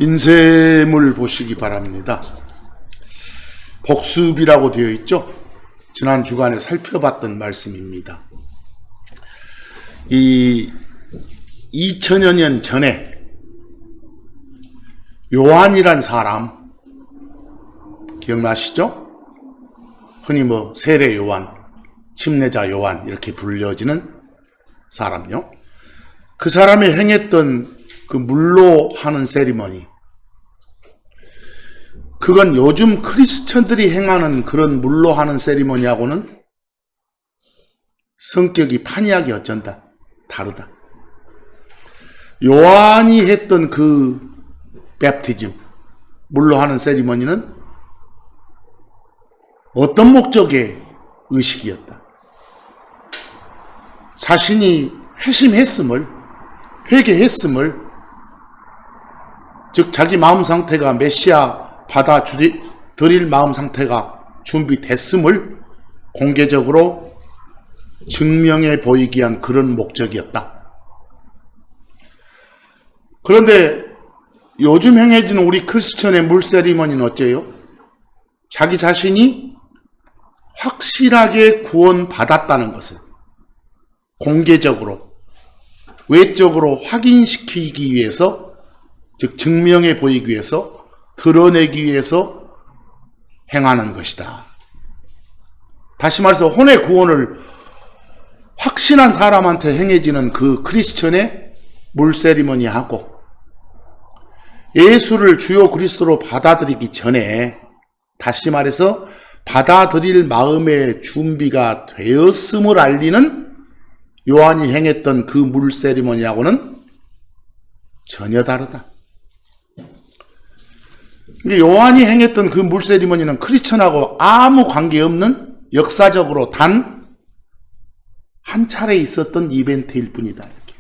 인쇄물 보시기 바랍니다. 복습이라고 되어 있죠. 지난 주간에 살펴봤던 말씀입니다. 이 2000여 년 전에 요한이란 사람 기억나시죠? 흔히 세례 요한, 침례자 요한 이렇게 불려지는 사람요. 그 사람이 행했던 그 물로 하는 세리머니, 그건 요즘 크리스천들이 행하는 그런 물로 하는 세리머니하고는 성격이 판이하게 어쩐다 다르다. 요한이 했던 그 랩티즘, 물로 하는 세리머니는 어떤 목적의 의식이었다. 자신이 회개했음을, 즉 자기 마음 상태가 메시아 받아들일 마음 상태가 준비됐음을 공개적으로 증명해 보이기 위한 그런 목적이었다. 그런데 요즘 행해지는 우리 크리스천의 물세리머니는 어째요? 자기 자신이 확실하게 구원받았다는 것을 공개적으로, 외적으로 확인시키기 위해서, 즉 증명해 보이기 위해서, 드러내기 위해서 행하는 것이다. 다시 말해서 혼의 구원을 확신한 사람한테 행해지는 그 크리스천의 물세리머니하고 예수를 주요 그리스도로 받아들이기 전에, 다시 말해서 받아들일 마음의 준비가 되었음을 알리는 요한이 행했던 그 물세리머니하고는 전혀 다르다. 요한이 행했던 그 물세리머니는 크리스천하고 아무 관계없는, 역사적으로 단 한 차례 있었던 이벤트일 뿐이다. 이렇게.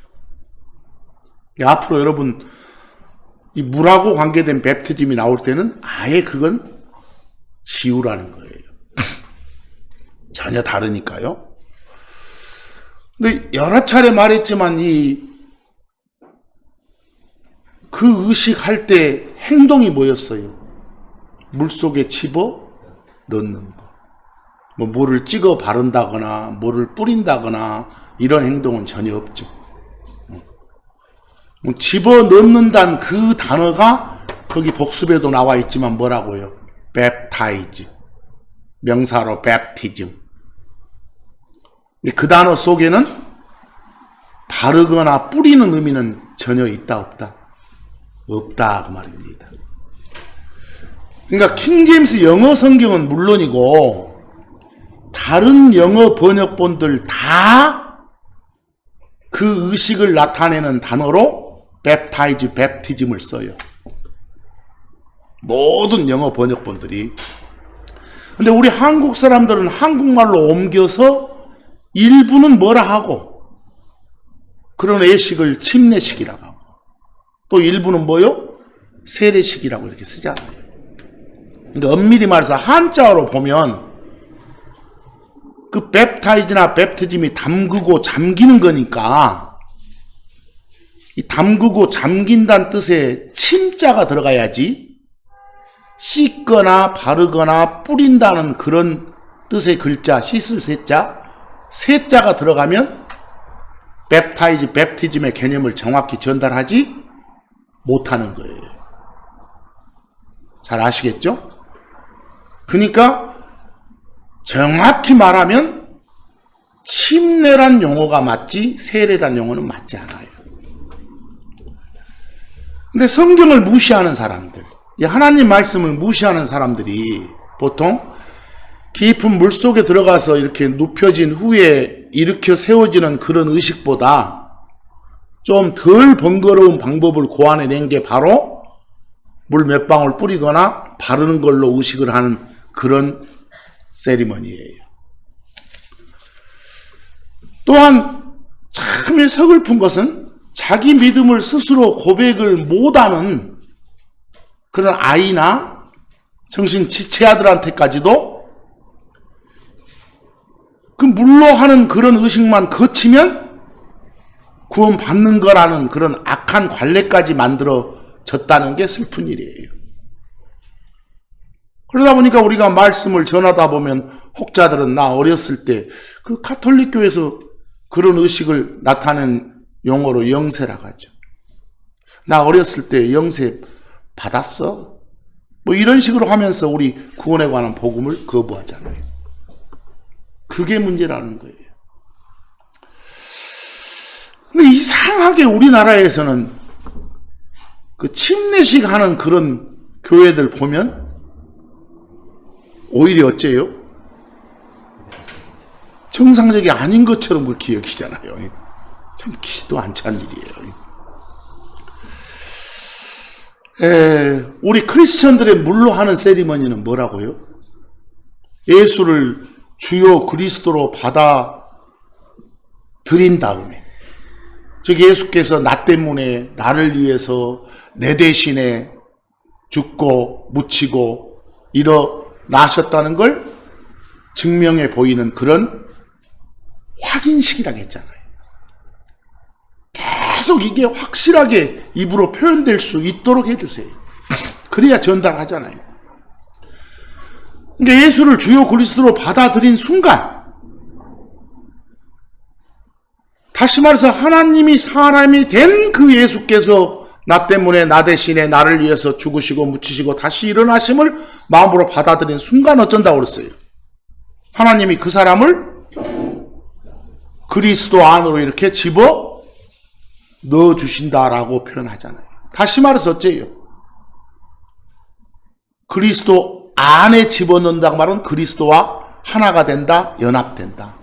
앞으로 여러분 이 물하고 관계된 뱀티즘이 나올 때는 아예 그건 지우라는 거예요. 전혀 다르니까요. 근데 여러 차례 말했지만 그 의식할 때 행동이 뭐였어요? 물속에 집어 넣는 거. 물을 찍어 바른다거나 물을 뿌린다거나 이런 행동은 전혀 없죠. 집어 넣는다는 그 단어가 거기 복습에도 나와 있지만 뭐라고요? baptize, 명사로 baptism. 그 단어 속에는 바르거나 뿌리는 의미는 전혀 있다 없다? 없다 그 말입니다. 그러니까 킹제임스 영어 성경은 물론이고 다른 영어 번역본들 다 그 의식을 나타내는 단어로 baptize, baptism을 써요. 모든 영어 번역본들이. 근데 우리 한국 사람들은 한국말로 옮겨서 일부는 뭐라 하고, 그런 예식을 침례식이라고 하고, 또 일부는 뭐요? 세례식이라고 이렇게 쓰잖아요. 그러니까 엄밀히 말해서 한자어로 보면 그 뱀타이즈나 뱀티즘이 담그고 잠기는 거니까, 이 담그고 잠긴다는 뜻에 침자가 들어가야지, 씻거나 바르거나 뿌린다는 그런 뜻의 글자, 씻을 세자가 들어가면 뱀타이즈, 뱀티즘의 개념을 정확히 전달하지 못하는 거예요. 잘 아시겠죠? 그러니까 정확히 말하면 침례란 용어가 맞지 세례란 용어는 맞지 않아요. 근데 성경을 무시하는 사람들, 하나님 말씀을 무시하는 사람들이 보통 깊은 물속에 들어가서 이렇게 눕혀진 후에 일으켜 세워지는 그런 의식보다 좀 덜 번거로운 방법을 고안해낸 게 바로 물 몇 방울 뿌리거나 바르는 걸로 의식을 하는 그런 세리머니예요. 또한 참 서글픈 것은 자기 믿음을 스스로 고백을 못하는 그런 아이나 정신 지체아들한테까지도 그 물로 하는 그런 의식만 거치면 구원받는 거라는 그런 악한 관례까지 만들어 졌다는 게 슬픈 일이에요. 그러다 보니까 우리가 말씀을 전하다 보면 혹자들은 나 어렸을 때 그 가톨릭 교회에서 그런 의식을 나타낸 용어로 영세라고 하죠. 나 어렸을 때 영세 받았어? 뭐 이런 식으로 하면서 우리 구원에 관한 복음을 거부하잖아요. 그게 문제라는 거예요. 근데 이상하게 우리나라에서는 그 침례식 하는 그런 교회들 보면 오히려 어째요? 정상적이 아닌 것처럼 그렇게 여기잖아요. 참 기도 안 찬 일이에요. 우리 크리스천들의 물로 하는 세리머니는 뭐라고요? 예수를 주요 그리스도로 받아 들인 다음에, 즉 예수께서 나 때문에 나를 위해서 내 대신에 죽고 묻히고 일어나셨다는 걸 증명해 보이는 그런 확인식이라고 했잖아요. 계속 이게 확실하게 입으로 표현될 수 있도록 해주세요. 그래야 전달하잖아요. 그러니까 예수를 주요 그리스도로 받아들인 순간, 다시 말해서 하나님이 사람이 된 그 예수께서 나 때문에 나 대신에 나를 위해서 죽으시고 묻히시고 다시 일어나심을 마음으로 받아들인 순간 어쩐다고 그랬어요? 하나님이 그 사람을 그리스도 안으로 이렇게 집어 넣어주신다라고 표현하잖아요. 다시 말해서 어째요? 그리스도 안에 집어넣는다고 말은 그리스도와 하나가 된다, 연합된다.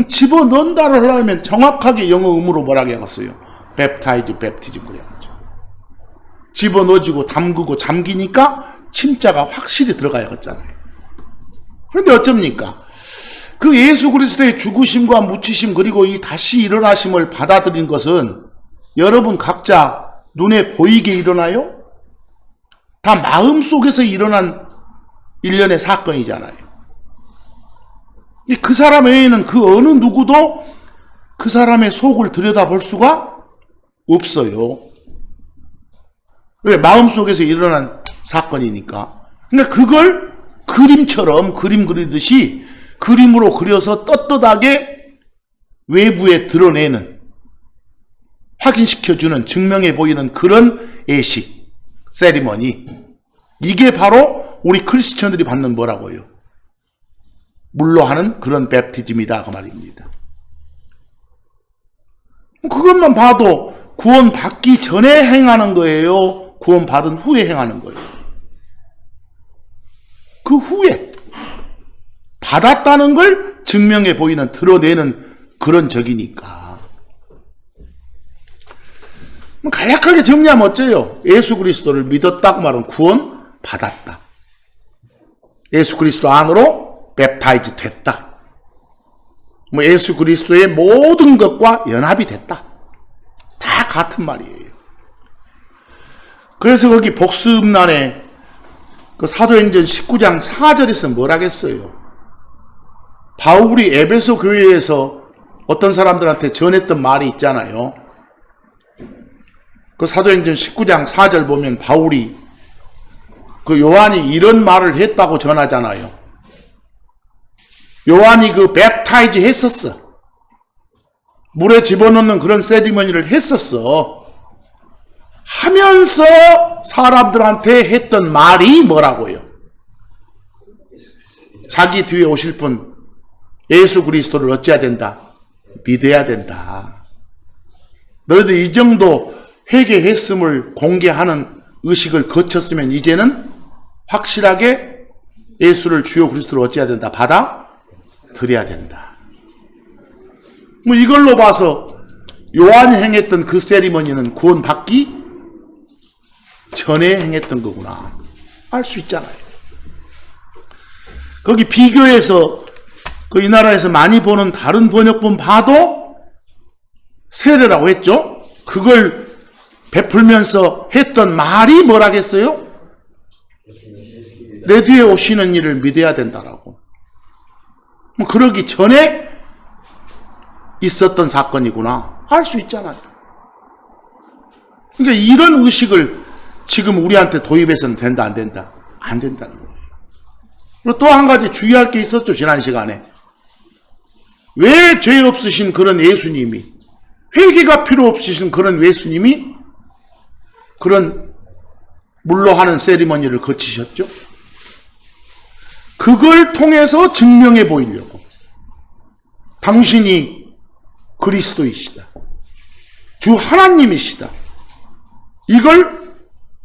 집어넣는다를 하려면 정확하게 영어 음으로 뭐라고 해놨어요? 웹타이즈, 웹티즘 그래야죠. 집어넣어지고 담그고 잠기니까 침자가 확실히 들어가야겠잖아요. 그런데 어쩝니까? 그 예수 그리스도의 죽으심과 묻히심 그리고 이 다시 일어나심을 받아들인 것은 여러분 각자 눈에 보이게 일어나요? 다 마음속에서 일어난 일련의 사건이잖아요. 그 사람 외에는 그 어느 누구도 그 사람의 속을 들여다볼 수가 없어요. 왜? 마음속에서 일어난 사건이니까. 그러니까 그걸 그림처럼 그림 그리듯이 그림으로 그려서 떳떳하게 외부에 드러내는, 확인시켜주는, 증명해 보이는 그런 예식, 세리머니. 이게 바로 우리 크리스천들이 받는 뭐라고요? 물로 하는 그런 뵙티즘이다 그 말입니다. 그것만 봐도 구원 받기 전에 행하는 거예요? 구원 받은 후에 행하는 거예요? 그 후에 받았다는 걸 증명해 보이는, 드러내는 그런 적이니까. 간략하게 정리하면 어째요? 예수 그리스도를 믿었다고 말은 구원 받았다. 예수 그리스도 안으로 뵙타이즈 됐다. 예수 그리스도의 모든 것과 연합이 됐다. 다 같은 말이에요. 그래서 거기 복습란에 그 사도행전 19장 4절에서 뭐라겠어요? 바울이 에베소 교회에서 어떤 사람들한테 전했던 말이 있잖아요. 그 사도행전 19장 4절 보면 바울이 그 요한이 이런 말을 했다고 전하잖아요. 요한이 그 뵙타이즈 했었어. 물에 집어넣는 그런 세리머니를 했었어. 하면서 사람들한테 했던 말이 뭐라고요? 자기 뒤에 오실 분 예수 그리스도를 어찌해야 된다? 믿어야 된다. 너희들 이 정도 회개했음을 공개하는 의식을 거쳤으면 이제는 확실하게 예수를 주요 그리스도로 어찌해야 된다? 받아 드려야 된다. 이걸로 봐서 요한이 행했던 그 세리머니는 구원받기 전에 행했던 거구나 알 수 있잖아요. 거기 비교해서 그 이 나라에서 많이 보는 다른 번역본 봐도 세례라고 했죠. 그걸 베풀면서 했던 말이 뭐라겠어요? 내 뒤에 오시는 이를 믿어야 된다라고. 그러기 전에 있었던 사건이구나 알 수 있잖아요. 그러니까 이런 의식을 지금 우리한테 도입해서는 된다, 안 된다? 안 된다는 거예요. 그리고 또 한 가지 주의할 게 있었죠, 지난 시간에. 왜 죄 없으신 그런 예수님이, 회개가 필요 없으신 그런 예수님이 그런 물로 하는 세리머니를 거치셨죠? 그걸 통해서 증명해 보이려고. 당신이 그리스도이시다. 주 하나님이시다. 이걸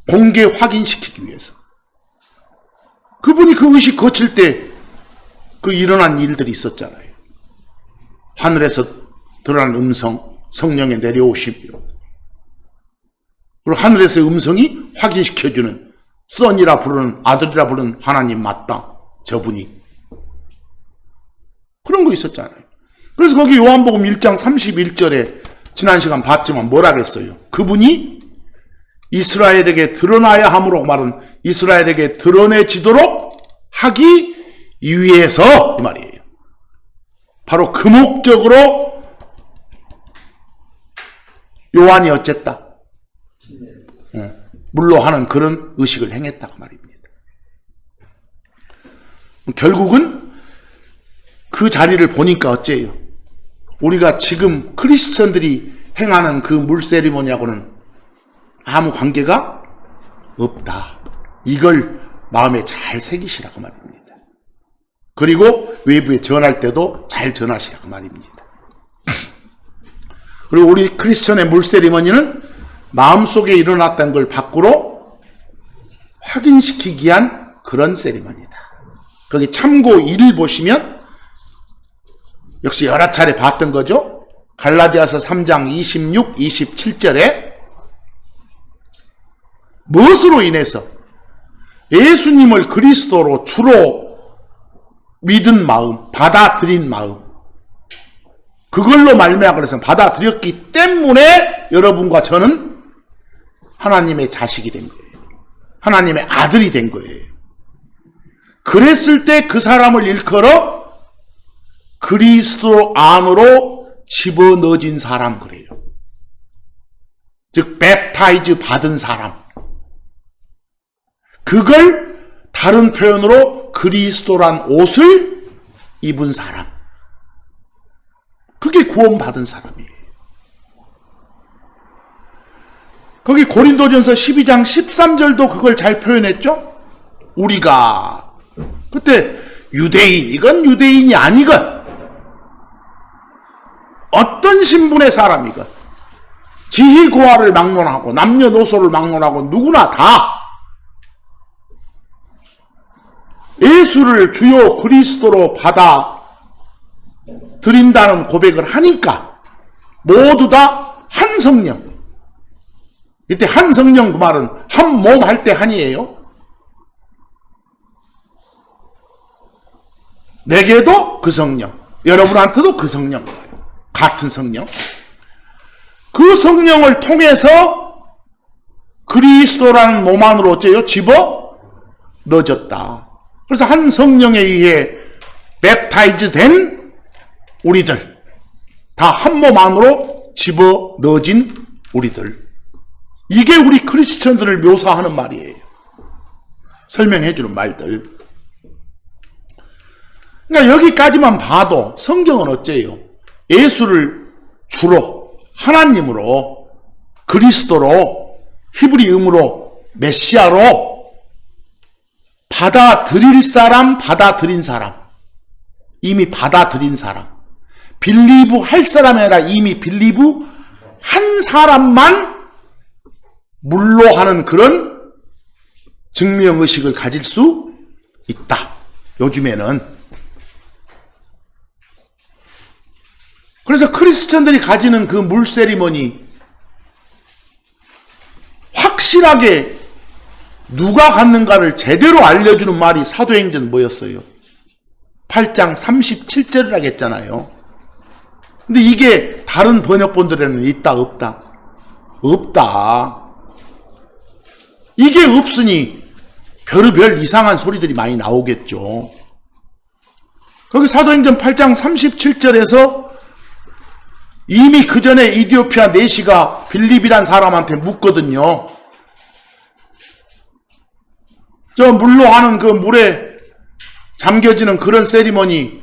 공개 확인시키기 위해서. 그분이 그 의식 거칠 때 그 일어난 일들이 있었잖아요. 하늘에서 드러난 음성, 성령의 내려오심이로. 그리고 하늘에서의 음성이 확인시켜주는, 선이라 부르는, 아들이라 부르는 하나님 맞다. 저분이. 그런 거 있었잖아요. 그래서 거기 요한복음 1장 31절에 지난 시간 봤지만 뭐라 그랬어요? 그분이 이스라엘에게 드러나야 함으로 말은 이스라엘에게 드러내지도록 하기 위해서, 이 말이에요. 바로 그 목적으로 요한이 어쨌다? 물로 하는 그런 의식을 행했다 그 말입니다. 결국은 그 자리를 보니까 어째요? 우리가 지금 크리스천들이 행하는 그 물 세리머니하고는 아무 관계가 없다. 이걸 마음에 잘 새기시라고 말입니다. 그리고 외부에 전할 때도 잘 전하시라고 말입니다. 그리고 우리 크리스천의 물 세리머니는 마음속에 일어났다는 걸 밖으로 확인시키기 위한 그런 세리머니다. 거기 참고 1을 보시면 역시 여러 차례 봤던 거죠. 갈라디아서 3장 26, 27절에 무엇으로 인해서 예수님을 그리스도로 주로 믿은 마음, 받아들인 마음, 그걸로 말미암아 그래서 받아들였기 때문에 여러분과 저는 하나님의 자식이 된 거예요. 하나님의 아들이 된 거예요. 그랬을 때 그 사람을 일컬어 그리스도 안으로 집어넣어진 사람 그래요. 즉 ބaptize 받은 사람. 그걸 다른 표현으로 그리스도란 옷을 입은 사람. 그게 구원받은 사람이에요. 거기 고린도전서 12장 13절도 그걸 잘 표현했죠. 우리가 그때 유대인이건 유대인이 아니건 어떤 신분의 사람이건 지희고하를 막론하고 남녀노소를 막론하고 누구나 다 예수를 주요 그리스도로 받아 드린다는 고백을 하니까 모두 다 한 성령. 이때 한 성령 그 말은 한 몸 할 때 한이에요. 내게도 그 성령, 여러분한테도 그 성령, 같은 성령. 그 성령을 통해서 그리스도라는 몸 안으로 어째요? 집어 넣어졌다. 그래서 한 성령에 의해 뵙타이즈 된 우리들, 다 한 몸 안으로 집어 넣어진 우리들. 이게 우리 크리스천들을 묘사하는 말이에요. 설명해 주는 말들. 그러니까 여기까지만 봐도 성경은 어째요? 예수를 주로 하나님으로, 그리스도로, 히브리음으로 메시아로 받아들일 사람, 받아들인 사람, 이미 받아들인 사람, 빌리브 할 사람이 아니라 이미 빌리브 한 사람만 물로 하는 그런 증명의식을 가질 수 있다. 요즘에는. 그래서 크리스천들이 가지는 그 물 세리머니 확실하게 누가 갖는가를 제대로 알려주는 말이 사도행전 뭐였어요? 8장 37절이라고 했잖아요. 근데 이게 다른 번역본들에는 있다 없다? 없다. 이게 없으니 별의별 이상한 소리들이 많이 나오겠죠. 거기 사도행전 8장 37절에서 이미 그 전에 이디오피아 내시가 빌립이란 사람한테 묻거든요. 저 물로 하는 그 물에 잠겨지는 그런 세리머니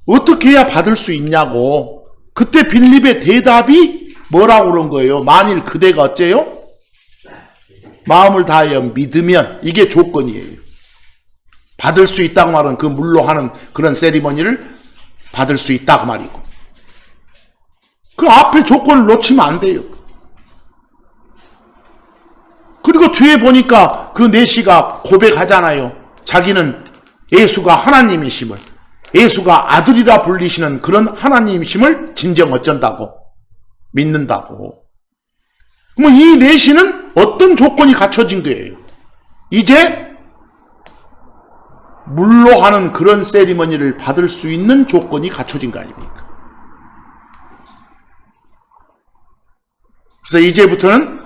어떻게 해야 받을 수 있냐고. 그때 빌립의 대답이 뭐라고 그런 거예요? 만일 그대가 어째요? 마음을 다하여 믿으면, 이게 조건이에요. 받을 수 있다고 말은 그 물로 하는 그런 세리머니를 받을 수 있다고 말이고, 그 앞에 조건을 놓치면 안 돼요. 그리고 뒤에 보니까 그 내시가 고백하잖아요. 자기는 예수가 하나님이심을, 예수가 아들이라 불리시는 그런 하나님이심을 진정 어쩐다고 믿는다고. 그러면 이 내시는 어떤 조건이 갖춰진 거예요? 이제 물로 하는 그런 세리머니를 받을 수 있는 조건이 갖춰진 거 아닙니까? 그래서 이제부터는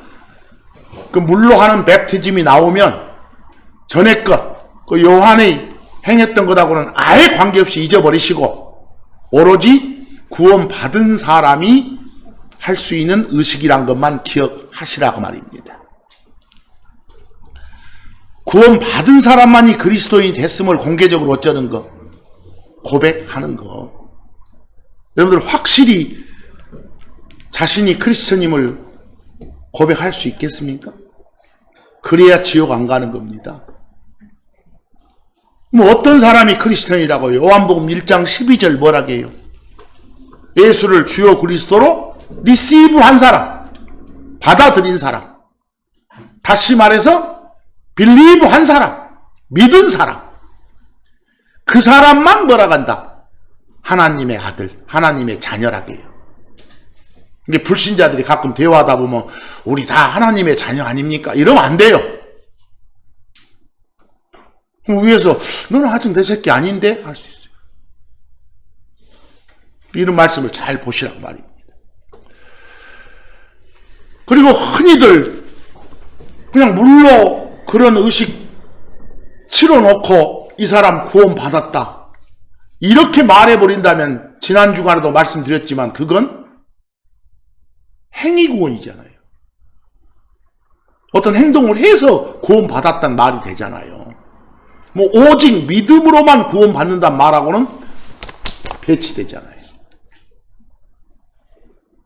그 물로 하는 맵티즘이 나오면 전에 그 요한이 행했던 것하고는 아예 관계없이 잊어버리시고 오로지 구원받은 사람이 할 수 있는 의식이란 것만 기억하시라고 말입니다. 구원받은 사람만이 그리스도인이 됐음을 공개적으로 어쩌는 거? 고백하는 거. 여러분들 확실히 자신이 크리스천임을 고백할 수 있겠습니까? 그래야 지옥 안 가는 겁니다. 뭐 어떤 사람이 크리스천이라고요? 요한복음 1장 12절 뭐라고 해요? 예수를 주요 그리스도로 리시브한 사람, 받아들인 사람, 다시 말해서 빌리브한 사람, 믿은 사람, 그 사람만 뭐라고 한다? 하나님의 아들, 하나님의 자녀라고 해요. 이게 불신자들이 가끔 대화하다 보면 우리 다 하나님의 자녀 아닙니까? 이러면 안 돼요. 그럼 위에서 너는 아직 내 새끼 아닌데? 할 수 있어요. 이런 말씀을 잘 보시라고 말입니다. 그리고 흔히들 그냥 물로 그런 의식 치러놓고 이 사람 구원받았다 이렇게 말해버린다면, 지난 주간에도 말씀드렸지만 그건 행위구원이잖아요. 어떤 행동을 해서 구원받았다는 말이 되잖아요. 뭐 오직 믿음으로만 구원받는다는 말하고는 배치되잖아요.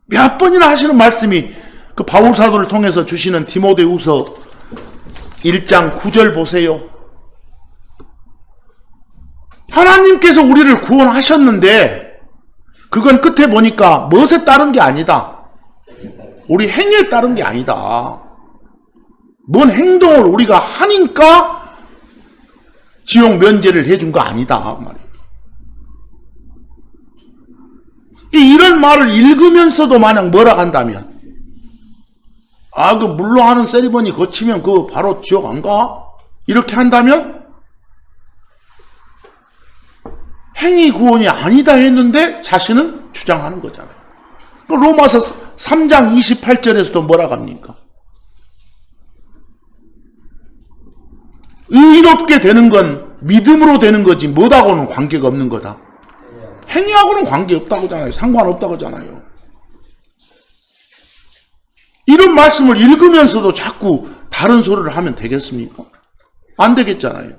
몇 번이나 하시는 말씀이 그 바울 사도를 통해서 주시는 디모데후서 1장 9절 보세요. 하나님께서 우리를 구원하셨는데 그건 끝에 보니까 무엇에 따른 게 아니다. 우리 행위에 따른 게 아니다. 뭔 행동을 우리가 하니까 지옥 면제를 해준 거 아니다 말이에요. 이런 말을 읽으면서도 만약 뭐라 한다면, 그 물로 하는 세리머니 거치면 그 바로 지옥 안 가? 이렇게 한다면 행위 구원이 아니다 했는데 자신은 주장하는 거잖아요. 로마서 3장 28절에서도 뭐라고 합니까? 의롭게 되는 건 믿음으로 되는 거지 뭐하고는 관계가 없는 거다. 행위하고는 관계없다고 하잖아요. 상관없다고 하잖아요. 이런 말씀을 읽으면서도 자꾸 다른 소리를 하면 되겠습니까? 안 되겠잖아요.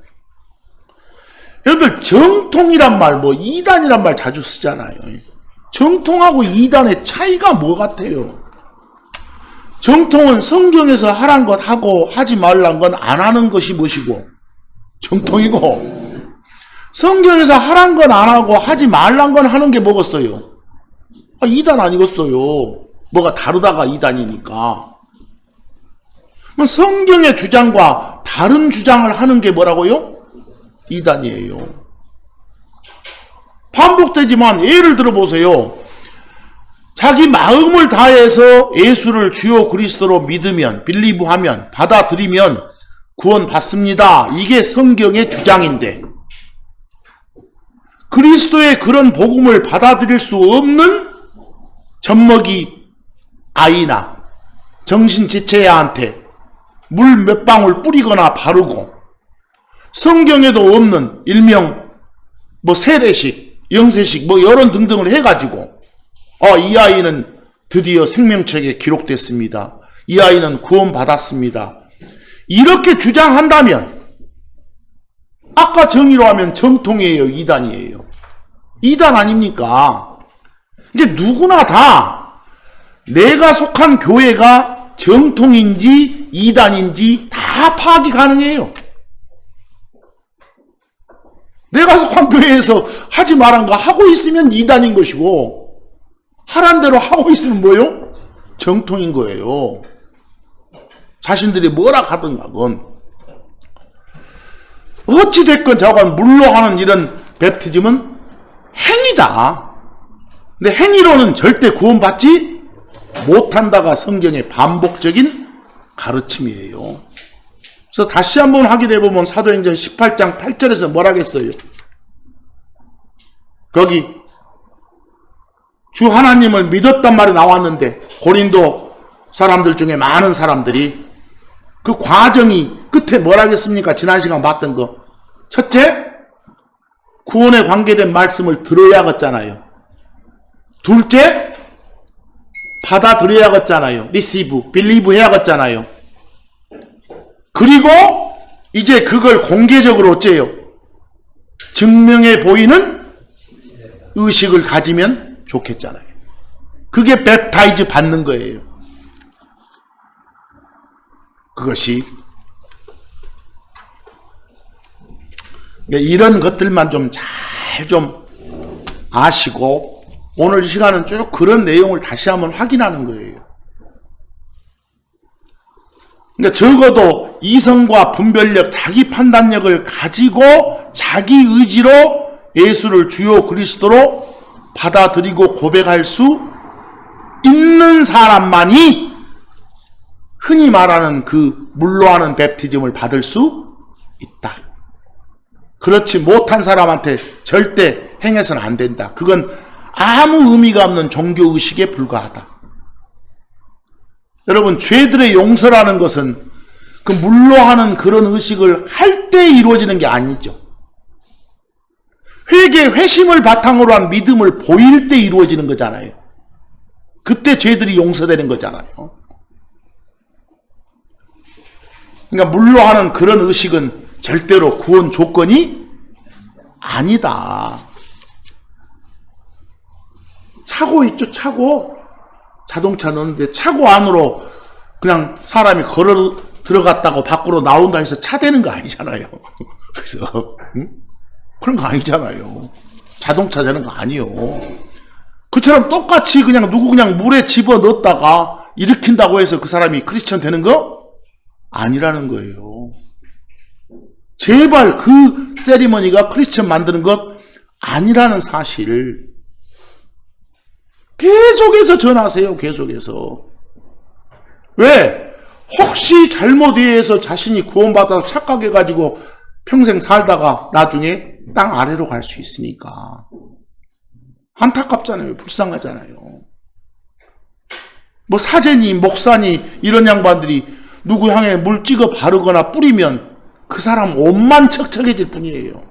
여러분들 정통이란 말, 뭐 이단이란 말 자주 쓰잖아요. 정통하고 이단의 차이가 뭐 같아요? 정통은 성경에서 하란 것 하고 하지 말란 건 안 하는 것이 무엇이고 정통이고, 성경에서 하란 건 안 하고 하지 말란 건 하는 게 뭐겠어요? 이단 아니겠어요? 뭐가 다르다가 이단이니까. 성경의 주장과 다른 주장을 하는 게 뭐라고요? 이단이에요. 반복되지만 예를 들어보세요. 자기 마음을 다해서 예수를 주요 그리스도로 믿으면, 빌리브하면, 받아들이면 구원받습니다. 이게 성경의 주장인데, 그리스도의 그런 복음을 받아들일 수 없는 젖먹이 아이나 정신지체야한테 물 몇 방울 뿌리거나 바르고, 성경에도 없는 일명 뭐 세례식, 영세식 뭐 이런 등등을 해가지고 이 아이는 드디어 생명책에 기록됐습니다. 이 아이는 구원받았습니다. 이렇게 주장한다면 아까 정의로 하면 정통이에요, 이단이에요? 이단 아닙니까? 이제 누구나 다 내가 속한 교회가 정통인지 이단인지 다 파악이 가능해요. 내가 속한 교회에서 하지 말한 거 하고 있으면 이단인 것이고, 하란 대로 하고 있으면 뭐예요? 정통인 거예요. 자신들이 뭐라 하든 가건. 어찌됐건 저건 물로하는 이런 베프티즘은 행위다. 근데 행위로는 절대 구원받지 못한다가 성경의 반복적인 가르침이에요. 그래서 다시 한번 확인해 보면 사도행전 18장 8절에서 뭐라겠어요? 거기 주 하나님을 믿었단 말이 나왔는데 고린도 사람들 중에 많은 사람들이 그 과정이 끝에 뭐라겠습니까? 지난 시간 봤던 거. 첫째, 구원에 관계된 말씀을 들어야겠잖아요. 둘째, 받아들여야겠잖아요. receive, believe 해야겠잖아요. 그리고 이제 그걸 공개적으로 어째요? 증명해 보이는 의식을 가지면 좋겠잖아요. 그게 웹타이즈 받는 거예요. 그것이 이런 것들만 좀 잘 좀 아시고 오늘 이 시간은 쭉 그런 내용을 다시 한번 확인하는 거예요. 그러니까 적어도 이성과 분별력, 자기 판단력을 가지고 자기 의지로 예수를 주요 그리스도로 받아들이고 고백할 수 있는 사람만이 흔히 말하는 그 물로 하는 베프티즘을 받을 수 있다. 그렇지 못한 사람한테 절대 행해서는 안 된다. 그건 아무 의미가 없는 종교의식에 불과하다. 여러분, 죄들의 용서라는 것은 그 물로 하는 그런 의식을 할 때 이루어지는 게 아니죠. 회개, 회심을 바탕으로 한 믿음을 보일 때 이루어지는 거잖아요. 그때 죄들이 용서되는 거잖아요. 그러니까 물로 하는 그런 의식은 절대로 구원 조건이 아니다. 차고 있죠, 차고. 자동차 넣는데 차고 안으로 그냥 사람이 걸어 들어갔다고 밖으로 나온다 해서 차 되는 거 아니잖아요. 그래서 그런 거 아니잖아요. 자동차 되는 거 아니에요. 그처럼 똑같이 그냥 누구 그냥 물에 집어 넣었다가 일으킨다고 해서 그 사람이 크리스천 되는 거 아니라는 거예요. 제발 그 세리머니가 크리스천 만드는 것 아니라는 사실을 계속해서 전하세요. 계속해서. 왜? 혹시 잘못 이해해서 자신이 구원받아서 착각해가지고 평생 살다가 나중에 땅 아래로 갈 수 있으니까. 안타깝잖아요. 불쌍하잖아요. 뭐 사제니 목사니 이런 양반들이 누구 향해 물 찍어 바르거나 뿌리면 그 사람 옷만 척척해질 뿐이에요.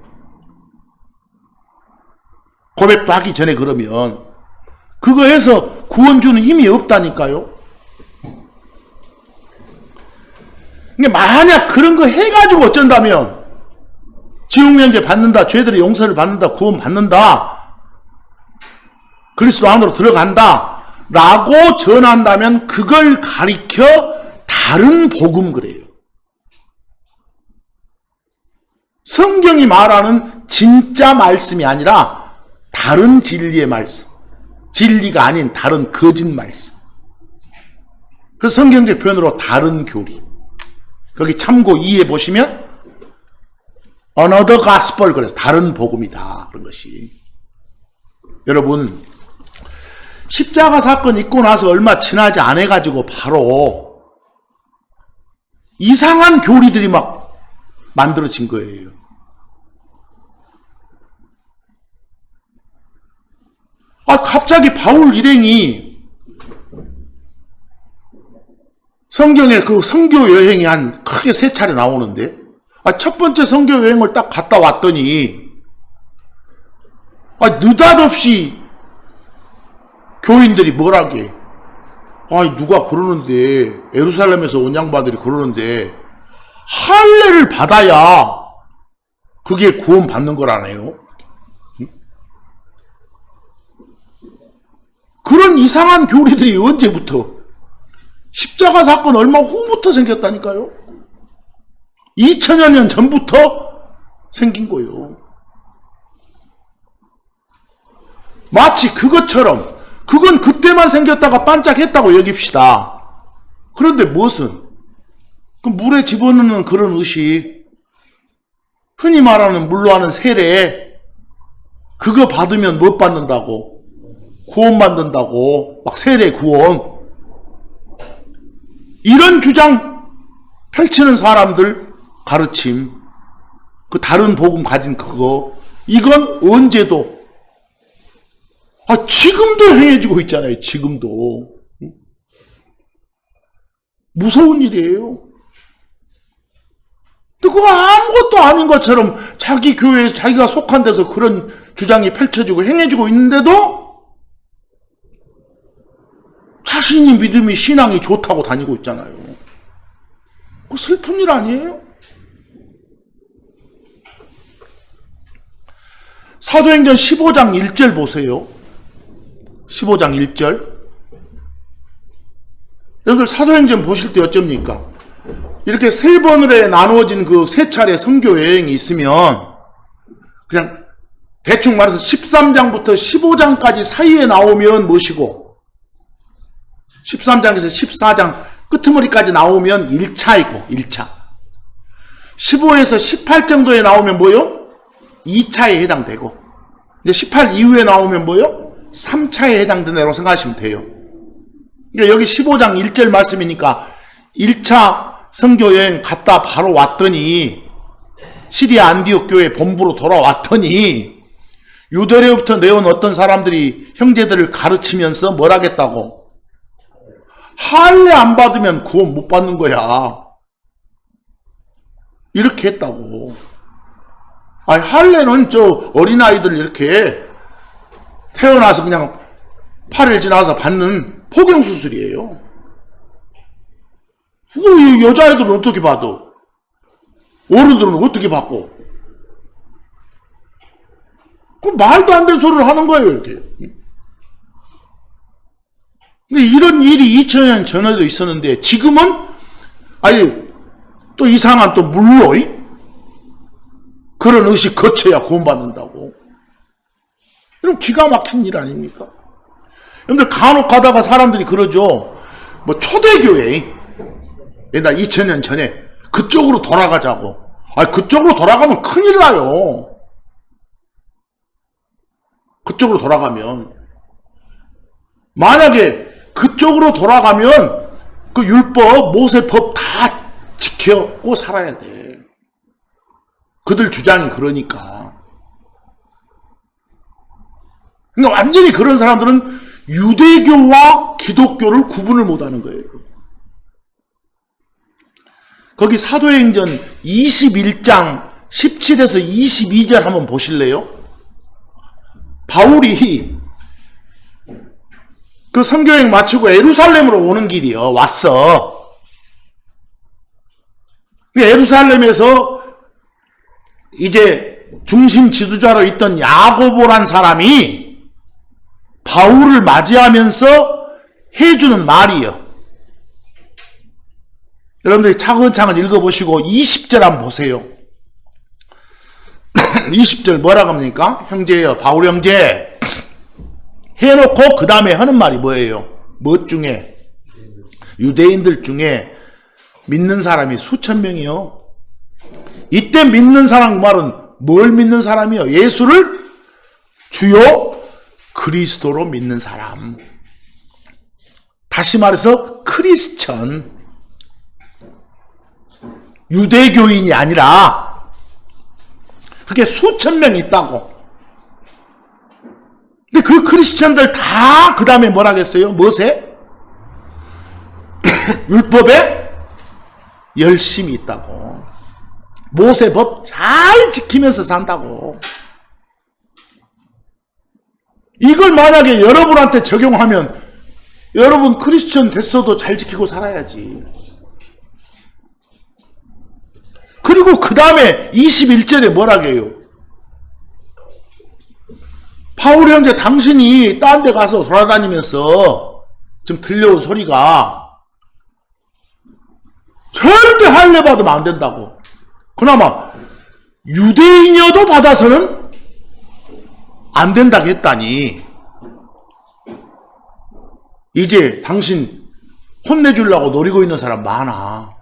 고백도 하기 전에 그러면 그거 해서 구원 주는 힘이 없다니까요. 근데 만약 그런 거 해가지고 어쩐다면 지옥면제 받는다, 죄들의 용서를 받는다, 구원 받는다, 그리스도 안으로 들어간다 라고 전한다면 그걸 가리켜 다른 복음 그래요. 성경이 말하는 진짜 말씀이 아니라 다른 진리의 말씀, 진리가 아닌 다른 거짓 말씀. 그래서 성경적 표현으로 다른 교리. 거기 참고 2에 보시면 another gospel, 그래서 다른 복음이다, 그런 것이. 여러분, 십자가 사건 있고 나서 얼마 지나지 않아 가지고 바로 이상한 교리들이 막 만들어진 거예요. 갑자기 바울 일행이 성경에 그 선교 여행이 한 크게 3차례 나오는데, 첫 번째 선교 여행을 딱 갔다 왔더니, 느닷없이 교인들이 뭐라게, 누가 그러는데, 예루살렘에서 온 양반들이 그러는데, 할례를 받아야 그게 구원받는 거라네요. 그런 이상한 교리들이 언제부터? 십자가 사건 얼마 후부터 생겼다니까요. 2000여 년 전부터 생긴 거예요. 마치 그것처럼 그건 그때만 생겼다가 반짝했다고 여깁시다. 그런데 무엇은? 그 물에 집어넣는 그런 의식, 흔히 말하는 물로 하는 세례, 그거 받으면 못 받는다고, 구원 받는다고, 막 세례 구원, 이런 주장 펼치는 사람들 가르침, 그 다른 복음 가진 그거, 이건 언제도, 지금도 행해지고 있잖아요. 지금도. 무서운 일이에요. 근데 그거 아무것도 아닌 것처럼 자기 교회에서 자기가 속한 데서 그런 주장이 펼쳐지고 행해지고 있는데도 자신이 믿음이 신앙이 좋다고 다니고 있잖아요. 그 슬픈 일 아니에요? 사도행전 15장 1절 보세요. 15장 1절. 여러분들 사도행전 보실 때 어쩝니까? 이렇게 세 번으로 나누어진 그 세 차례 선교 여행이 있으면 그냥 대충 말해서 13장부터 15장까지 사이에 나오면 뭐시고 13장에서 14장 끄트머리까지 나오면 1차이고 1차 15에서 18 정도에 나오면 뭐요? 2차에 해당되고 이제 18 이후에 나오면 뭐요? 3차에 해당된다고 생각하시면 돼요. 그러니까 여기 15장 1절 말씀이니까 1차 선교여행 갔다 바로 왔더니 시리아 안디옥 교회 본부로 돌아왔더니 유대로부터 내온 어떤 사람들이 형제들을 가르치면서 뭘 하겠다고? 할례 안 받으면 구원 못 받는 거야. 이렇게 했다고. 아니 할례는 저 어린아이들 이렇게 태어나서 그냥 8일 지나서 받는 포경수술이에요. 그거 여자애들은 어떻게 봐도 어른들은 어떻게 받고 그 말도 안 되는 소리를 하는 거예요. 이렇게. 근데 이런 일이 2000년 전에도 있었는데 지금은 아니 또 이상한 또 물로 그런 의식 거쳐야 구원받는다고. 이런 기가 막힌 일 아닙니까? 여러분들 간혹 가다가 사람들이 그러죠. 뭐 초대교회 옛날 2000년 전에 그쪽으로 돌아가자고. 그쪽으로 돌아가면 큰일 나요. 그쪽으로 돌아가면 만약에 그쪽으로 돌아가면 그 율법 모세법 다 지켜고 살아야 돼. 그들 주장이 그러니까. 그러니까 완전히 그런 사람들은 유대교와 기독교를 구분을 못하는 거예요. 거기 사도행전 21장 17에서 22절 한번 보실래요? 바울이 그 선교여행 마치고 예루살렘으로 오는 길이요. 왔어. 예루살렘에서 이제 중심 지도자로 있던 야고보란 사람이 바울을 맞이하면서 해주는 말이요. 여러분들이 차근차근 읽어보시고 20절 한번 보세요. 20절 뭐라고 합니까? 형제여, 바울 형제 해놓고 그 다음에 하는 말이 뭐예요? 뭐 중에? 유대인들 중에 믿는 사람이 수천 명이요. 이때 믿는 사람 말은 뭘 믿는 사람이요? 예수를 주요 그리스도로 믿는 사람. 다시 말해서 크리스천. 유대교인이 아니라 그게 수천 명 있다고. 근데 그 크리스천들 다 그 다음에 뭐라겠어요? 무엇에? 율법에 열심히 있다고. 모세법 잘 지키면서 산다고. 이걸 만약에 여러분한테 적용하면 여러분 크리스천 됐어도 잘 지키고 살아야지. 그리고 그 다음에 21절에 뭐라고 해요? 바울 형제, 당신이 딴 데 가서 돌아다니면서 지금 들려온 소리가 절대 할례 받으면 안 된다고. 그나마 유대인이어도 받아서는 안 된다고 했다니, 이제 당신 혼내주려고 노리고 있는 사람 많아.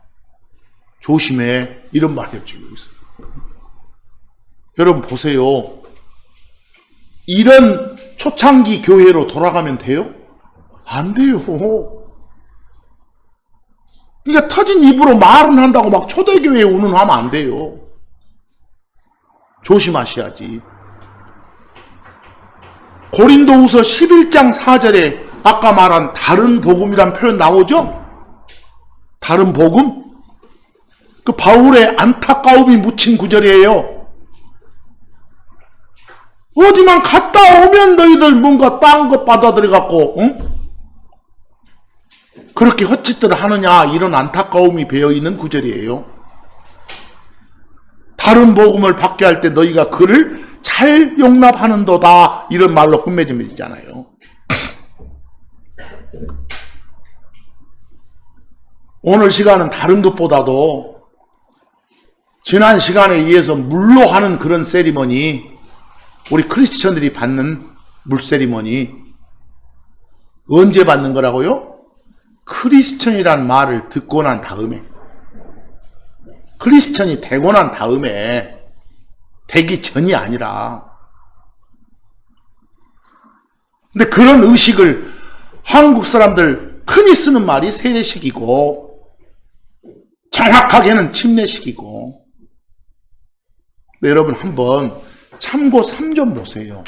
조심해. 이런 말이에요, 지금 여기서. 여러분 보세요. 이런 초창기 교회로 돌아가면 돼요? 안 돼요. 그러니까 터진 입으로 말은 한다고 막 초대교회에 운운하면 안 돼요. 조심하셔야지. 고린도후서 11장 4절에 아까 말한 다른 복음이란 표현 나오죠? 다른 복음? 그 바울의 안타까움이 묻힌 구절이에요. 어디만 갔다 오면 너희들 뭔가 딴 것 받아들여갖고, 응? 그렇게 헛짓들을 하느냐, 이런 안타까움이 배어있는 구절이에요. 다른 복음을 받게 할 때 너희가 그를 잘 용납하는도다, 이런 말로 끝맺음이잖아요. 오늘 시간은 다른 것보다도 지난 시간에 의해서 물로 하는 그런 세리머니, 우리 크리스천들이 받는 물 세리머니, 언제 받는 거라고요? 크리스천이란 말을 듣고 난 다음에, 크리스천이 되고 난 다음에, 되기 전이 아니라. 근데 그런 의식을 한국 사람들 흔히 쓰는 말이 세례식이고, 정확하게는 침례식이고. 네, 여러분 한번 참고 3좀 보세요.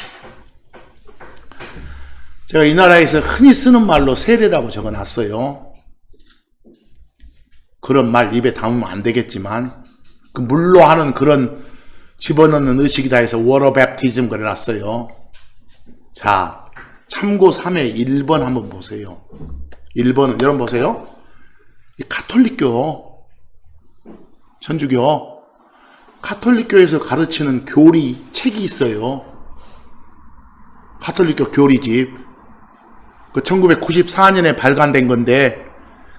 제가 이 나라에서 흔히 쓰는 말로 세례라고 적어놨어요. 그런 말 입에 담으면 안 되겠지만, 그 물로 하는 그런 집어넣는 의식이다 해서 워터 베프티즘 그래놨어요. 자, 참고 3의 1번 한번 보세요. 1번은 여러분 보세요. 이 가톨릭교, 천주교, 가톨릭교에서 가르치는 교리 책이 있어요. 가톨릭교 교리집. 그 1994년에 발간된 건데,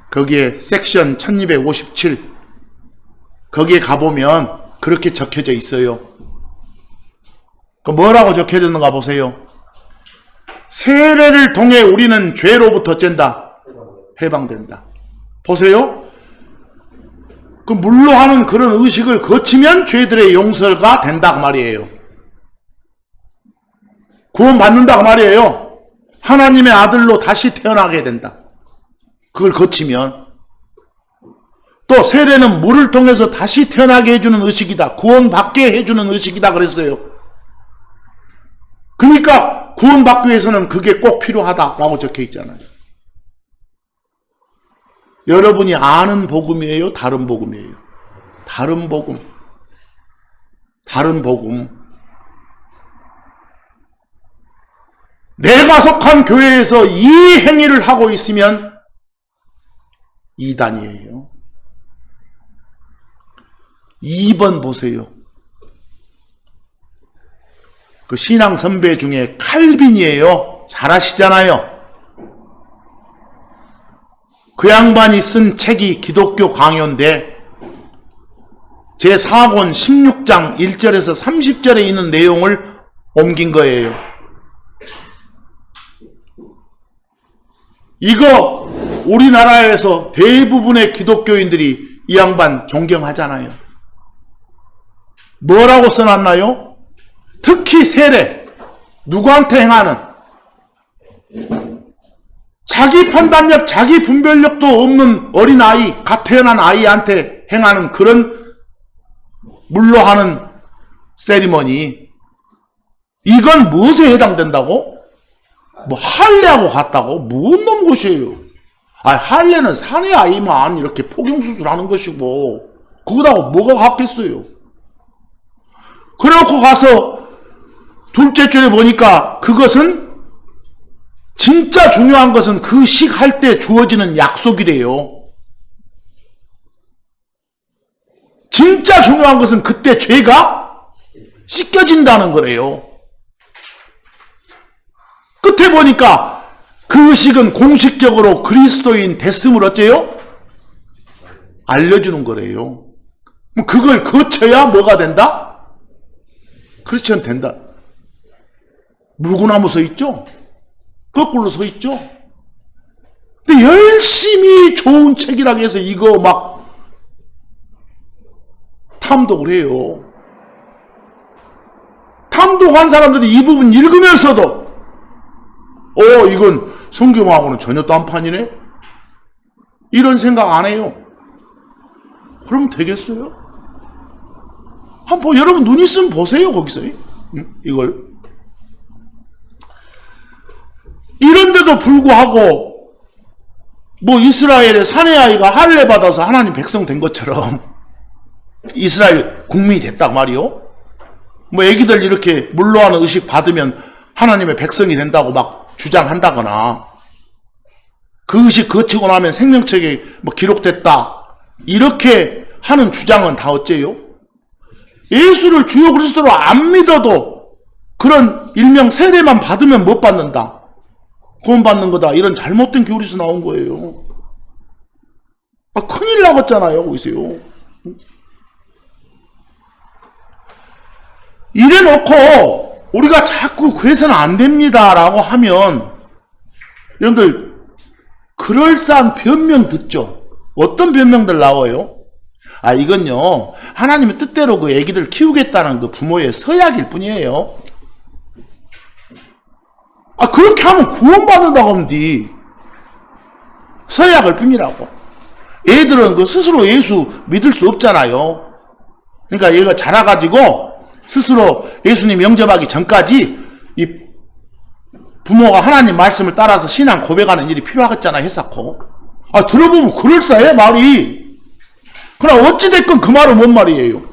거기에 섹션 1257, 거기에 가보면 그렇게 적혀져 있어요. 그 뭐라고 적혀졌는가 보세요. 세례를 통해 우리는 죄로부터 쨘다. 해방된다. 보세요. 그 물로 하는 그런 의식을 거치면 죄들의 용서가 된다 그 말이에요. 구원받는다 그 말이에요. 하나님의 아들로 다시 태어나게 된다. 그걸 거치면. 또 세례는 물을 통해서 다시 태어나게 해주는 의식이다. 구원받게 해주는 의식이다 그랬어요. 그러니까 구원받기 위해서는 그게 꼭 필요하다라고 적혀 있잖아요. 여러분이 아는 복음이에요? 다른 복음이에요? 다른 복음. 다른 복음. 내가 속한 교회에서 이 행위를 하고 있으면 이단이에요. 2번 보세요. 그 신앙 선배 중에 칼빈이에요. 잘 아시잖아요. 그 양반이 쓴 책이 기독교 강요인데 제4권 16장 1절에서 30절에 있는 내용을 옮긴 거예요. 이거 우리나라에서 대부분의 기독교인들이 이 양반 존경하잖아요. 뭐라고 써놨나요? 특히 세례, 누구한테 행하는, 자기 판단력, 자기 분별력도 없는 어린아이, 갓 태어난 아이한테 행하는 그런 물로 하는 세리머니, 이건 무엇에 해당된다고? 뭐 할례하고 같다고? 무슨 놈 것이에요? 할례는 사내 아이만 이렇게 포경수술하는 것이고 그거하고 뭐가 같겠어요? 그래놓고 가서 둘째 줄에 보니까 그것은 진짜 중요한 것은 그 식 할 때 주어지는 약속이래요. 진짜 중요한 것은 그때 죄가 씻겨진다는 거래요. 끝에 보니까 그 의식은 공식적으로 그리스도인 됐음을 어째요? 알려주는 거래요. 그걸 거쳐야 뭐가 된다? 크리스천 된다. 물구나무 서 있죠? 거꾸로 서 있죠? 근데 열심히 좋은 책이라고 해서 이거 막 탐독을 해요. 탐독한 사람들이 이 부분 읽으면서도 이건 성경하고는 전혀 딴판이네? 이런 생각 안 해요. 그러면 되겠어요? 한번 여러분 눈 있으면 보세요, 거기서. 이걸. 이런데도 불구하고 뭐 이스라엘의 사내 아이가 할례 받아서 하나님 백성 된 것처럼 이스라엘 국민이 됐단 말이요. 뭐 애기들 이렇게 물로하는 의식 받으면 하나님의 백성이 된다고 막 주장한다거나 그 의식 거치고 나면 생명책에 뭐 기록됐다 이렇게 하는 주장은 다 어째요? 예수를 주요 그리스도로 안 믿어도 그런 일명 세례만 받으면 못 받는다. 구원받는 거다. 이런 잘못된 교리에서 나온 거예요. 큰일 나겠잖아요. 거기서요. 이래놓고 우리가 자꾸 그래서는 안 됩니다라고 하면 여러분들 그럴싸한 변명 듣죠. 어떤 변명들 나와요? 이건요 하나님의 뜻대로 그 애기들 키우겠다는 그 부모의 서약일 뿐이에요. 그렇게 하면 구원받는다고 하는데 서약일 뿐이라고. 애들은 그 스스로 예수 믿을 수 없잖아요. 그러니까 얘가 자라가지고 스스로 예수님 영접하기 전까지 이 부모가 하나님 말씀을 따라서 신앙 고백하는 일이 필요하겠잖아 했었고. 들어보면 그럴싸해 말이. 그러나 어찌됐건 그 말은 뭔 말이에요?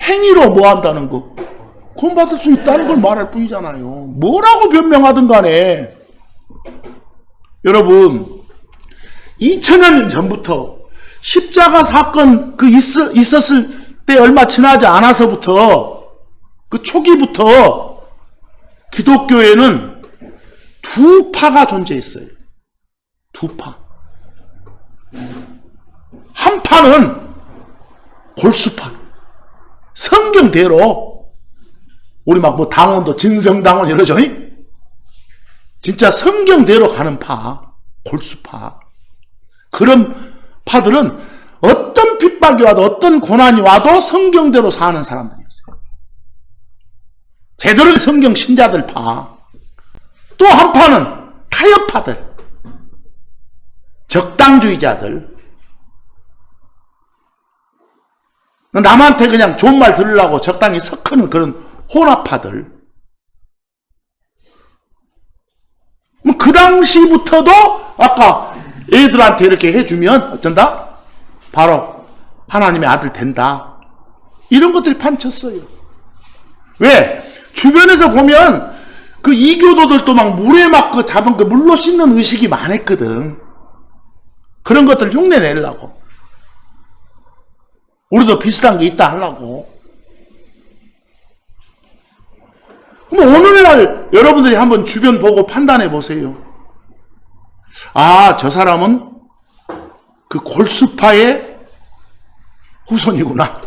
행위로 뭐 한다는 거. 구원받을 수 있다는 걸 말할 뿐이잖아요. 뭐라고 변명하든 간에. 여러분 2000년 전부터 십자가 사건 있었을 때 얼마 지나지 않아서부터 그 초기부터 기독교에는 두 파가 존재했어요. 두 파. 한 파는 골수파. 성경대로 우리 막 뭐 당원도 진성당원 이러죠. 진짜 성경대로 가는 파. 골수파. 그런 파들은 어떤 핍박이 와도 어떤 고난이 와도 성경대로 사는 사람들이었어요. 제대로 성경 신자들 파. 또 한 파는 타협파들. 적당주의자들. 남한테 그냥 좋은 말 들으려고 적당히 섞는 그런 혼합파들. 그 당시부터도 아까 애들한테 이렇게 해주면 어쩐다? 바로 하나님의 아들 된다. 이런 것들이 판쳤어요. 왜? 주변에서 보면 그 이교도들도 막 물에 막 그 잡은 그 물로 씻는 의식이 많았거든. 그런 것들 흉내 내려고. 우리도 비슷한 게 있다 하려고. 그럼 오늘날 여러분들이 한번 주변 보고 판단해 보세요. 저 사람은 그 골수파의 후손이구나.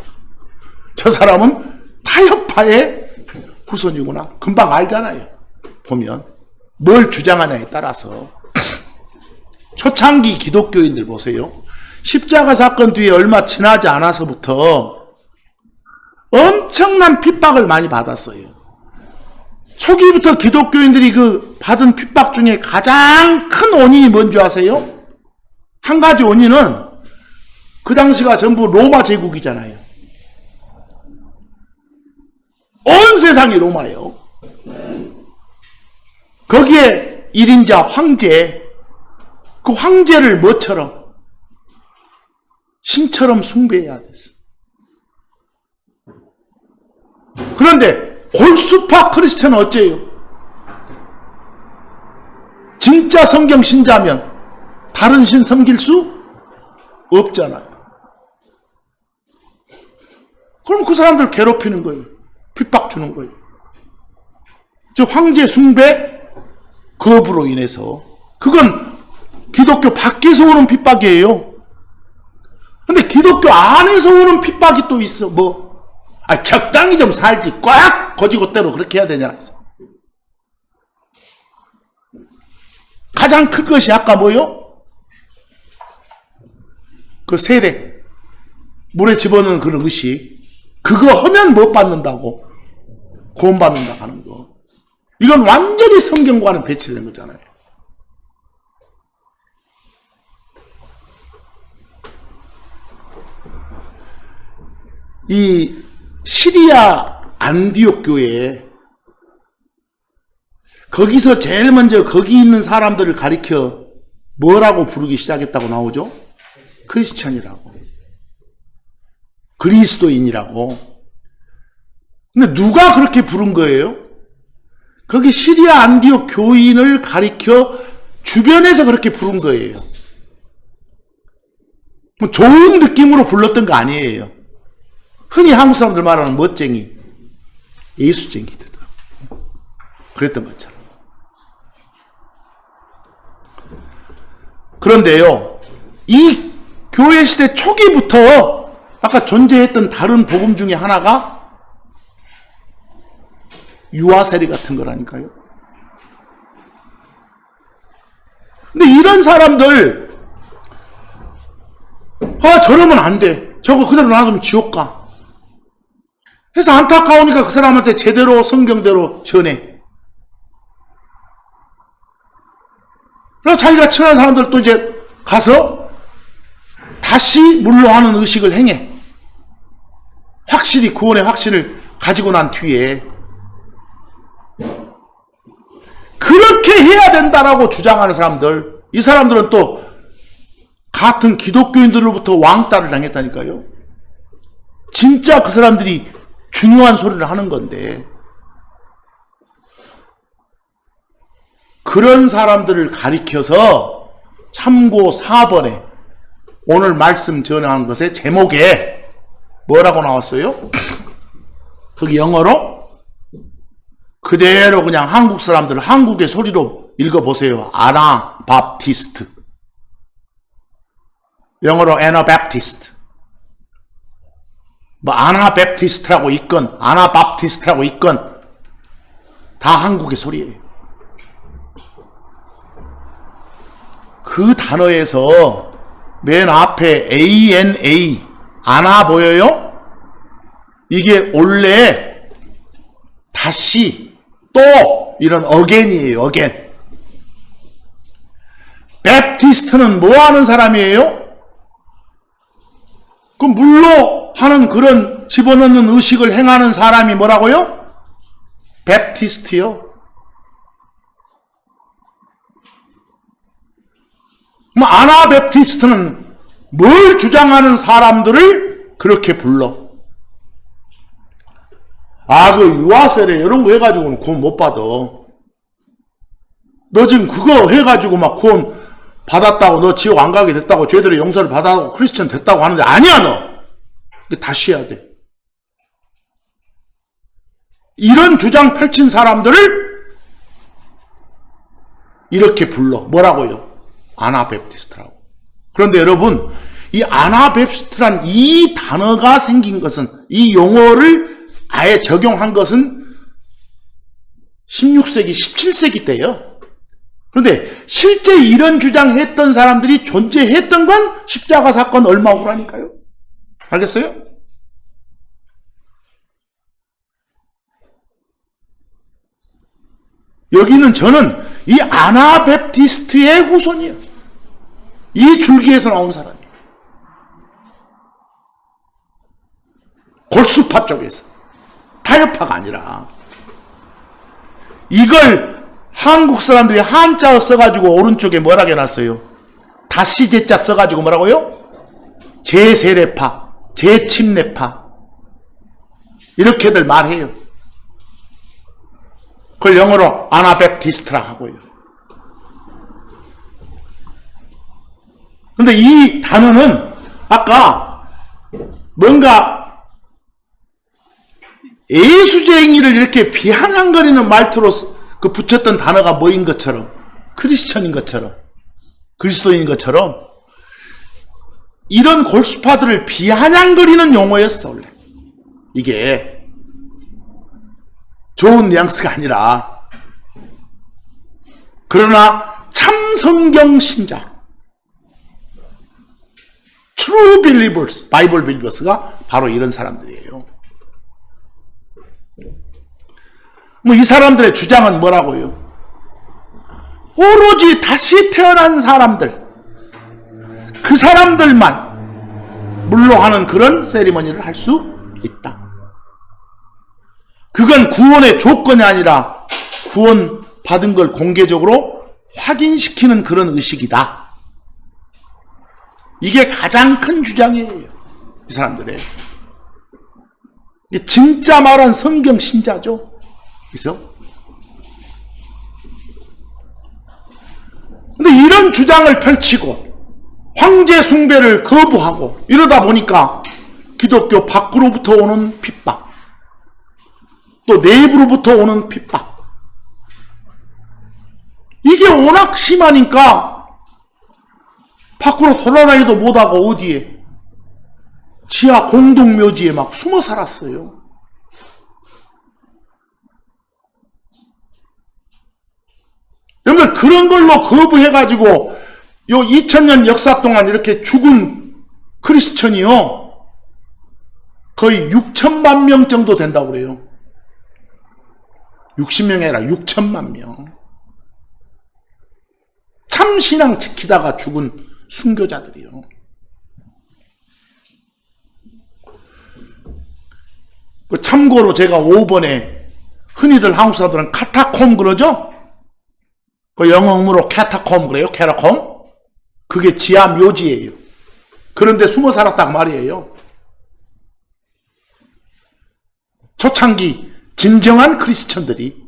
저 사람은 타협파의 후손이구나. 금방 알잖아요. 보면 뭘 주장하냐에 따라서. 초창기 기독교인들 보세요. 십자가 사건 뒤에 얼마 지나지 않아서부터 엄청난 핍박을 많이 받았어요. 초기부터 기독교인들이 그 받은 핍박 중에 가장 큰 원인이 뭔지 아세요? 한 가지 원인은 그 당시가 전부 로마 제국이잖아요. 온 세상이 로마예요. 거기에 1인자 황제, 그 황제를 뭐처럼? 신처럼 숭배해야 됐어. 그런데 골수파 크리스천은 어째요? 진짜 성경 신자면 다른 신 섬길 수 없잖아요. 그럼 그 사람들 괴롭히는 거예요. 핍박 주는 거예요. 저 황제 숭배 거부로 인해서. 그건 기독교 밖에서 오는 핍박이에요. 근데 기독교 안에서 오는 핍박이 또 있어. 적당히 좀 살지. 꽉 거지고대로 그렇게 해야 되냐. 가장 큰 것이 아까 뭐요? 그 세례. 물에 집어넣는 그런 의식. 그거 하면 못 받는다고. 구원받는다고 하는 거. 이건 완전히 성경과는 배치된 거잖아요. 이 시리아 안디옥 교회에 거기서 제일 먼저 거기 있는 사람들을 가리켜 뭐라고 부르기 시작했다고 나오죠? 크리스천이라고. 그리스도인이라고. 근데 누가 그렇게 부른 거예요? 거기 시리아 안디옥 교인을 가리켜 주변에서 그렇게 부른 거예요. 뭐 좋은 느낌으로 불렀던 거 아니에요. 흔히 한국 사람들 말하는 멋쟁이, 예수쟁이들. 그랬던 것처럼. 그런데요, 이 교회 시대 초기부터 아까 존재했던 다른 복음 중에 하나가 유아세례 같은 거라니까요. 근데 이런 사람들, 저러면 안 돼. 저거 그대로 놔두면 지옥 가. 그래서 안타까우니까 그 사람한테 제대로 성경대로 전해. 그래서 자기가 친한 사람들 또 이제 가서 다시 물로 하는 의식을 행해. 확실히 구원의 확신을 가지고 난 뒤에 그렇게 해야 된다라고 주장하는 사람들, 이 사람들은 또 같은 기독교인들로부터 왕따를 당했다니까요. 진짜 그 사람들이 중요한 소리를 하는 건데, 그런 사람들을 가리켜서 참고 4번에 오늘 말씀 전하는 것의 제목에 뭐라고 나왔어요? 거기 영어로 그대로 그냥 한국 사람들 한국의 소리로 읽어보세요. 아나바프티스트. 영어로 애나바프티스트. 뭐 아나바프티스트라고 있건 아나바프티스트라고 있건 다 한국의 소리예요. 그 단어에서 맨 앞에 ANA 아나 보여요? 이게 원래 다시 또 이런 어겐이에요. 어겐. 베프티스트는 뭐 하는 사람이에요? 그 물로 하는 그런 집어넣는 의식을 행하는 사람이 뭐라고요? 베프티스트요. 아나베프티스트는 뭘 주장하는 사람들을 그렇게 불러? 그 유아세례 이런 거 해가지고는 구원 못 받아. 너 지금 그거 해가지고 막 구원 받았다고, 너 지옥 안 가게 됐다고, 죄들의 용서를 받았다고, 크리스천 됐다고 하는데 아니야 너. 다시 해야 돼. 이런 주장 펼친 사람들을 이렇게 불러. 뭐라고요? 아나베프티스트라고. 그런데 여러분, 이 아나베프티스트란 이 단어가 생긴 것은, 이 용어를 아예 적용한 것은 16세기, 17세기 때예요. 그런데 실제 이런 주장했던 사람들이 존재했던 건 십자가 사건 얼마 후라니까요. 알겠어요? 여기는 저는 이 아나베프티스트의 후손이에요. 이 줄기에서 나온 사람이에요. 골수파 쪽에서. 타협파가 아니라. 이걸 한국 사람들이 한자어 써가지고 오른쪽에 뭐라고 해놨어요? 다시 제자 써가지고 뭐라고요? 제세례파, 제침례파. 이렇게들 말해요. 그걸 영어로 아나베프티스트라 하고요. 근데 이 단어는 아까 뭔가 예수쟁이를 이렇게 비아냥거리는 말투로 그 붙였던 단어가 뭐인 것처럼, 크리스천인 것처럼, 그리스도인인 것처럼, 이런 골수파들을 비아냥거리는 용어였어. 원래 이게 좋은 뉘앙스가 아니라. 그러나 참 성경 신자, true believers, 바이블 빌리버스가 바로 이런 사람들이에요. 뭐 이 사람들의 주장은 뭐라고요? 오로지 다시 태어난 사람들, 그 사람들만 물로하는 그런 세리머니를 할 수 있다. 그건 구원의 조건이 아니라 구원 받은 걸 공개적으로 확인시키는 그런 의식이다. 이게 가장 큰 주장이에요. 이 사람들의. 이게 진짜 말한 성경 신자죠. 그래서 근데 이런 주장을 펼치고 황제 숭배를 거부하고 이러다 보니까 기독교 밖으로부터 오는 핍박, 또 내부로부터 오는 핍박, 이게 워낙 심하니까 밖으로 돌아다니도 못하고 어디에 지하 공동묘지에 막 숨어 살았어요. 여러분들 그런 걸로 거부해가지고 요 2000년 역사 동안 이렇게 죽은 크리스천이요 거의 6천만 명 정도 된다고 그래요. 60명이 아니라 6천만 명. 참 신앙 지키다가 죽은 순교자들이요. 참고로 제가 5번에 흔히들 한국 사람들은 카타콤 그러죠? 그 영어로 카타콤 그래요. 캐라콤. 그게 지하 묘지예요. 그런데 숨어 살았다고 말이에요. 초창기 진정한 크리스천들이,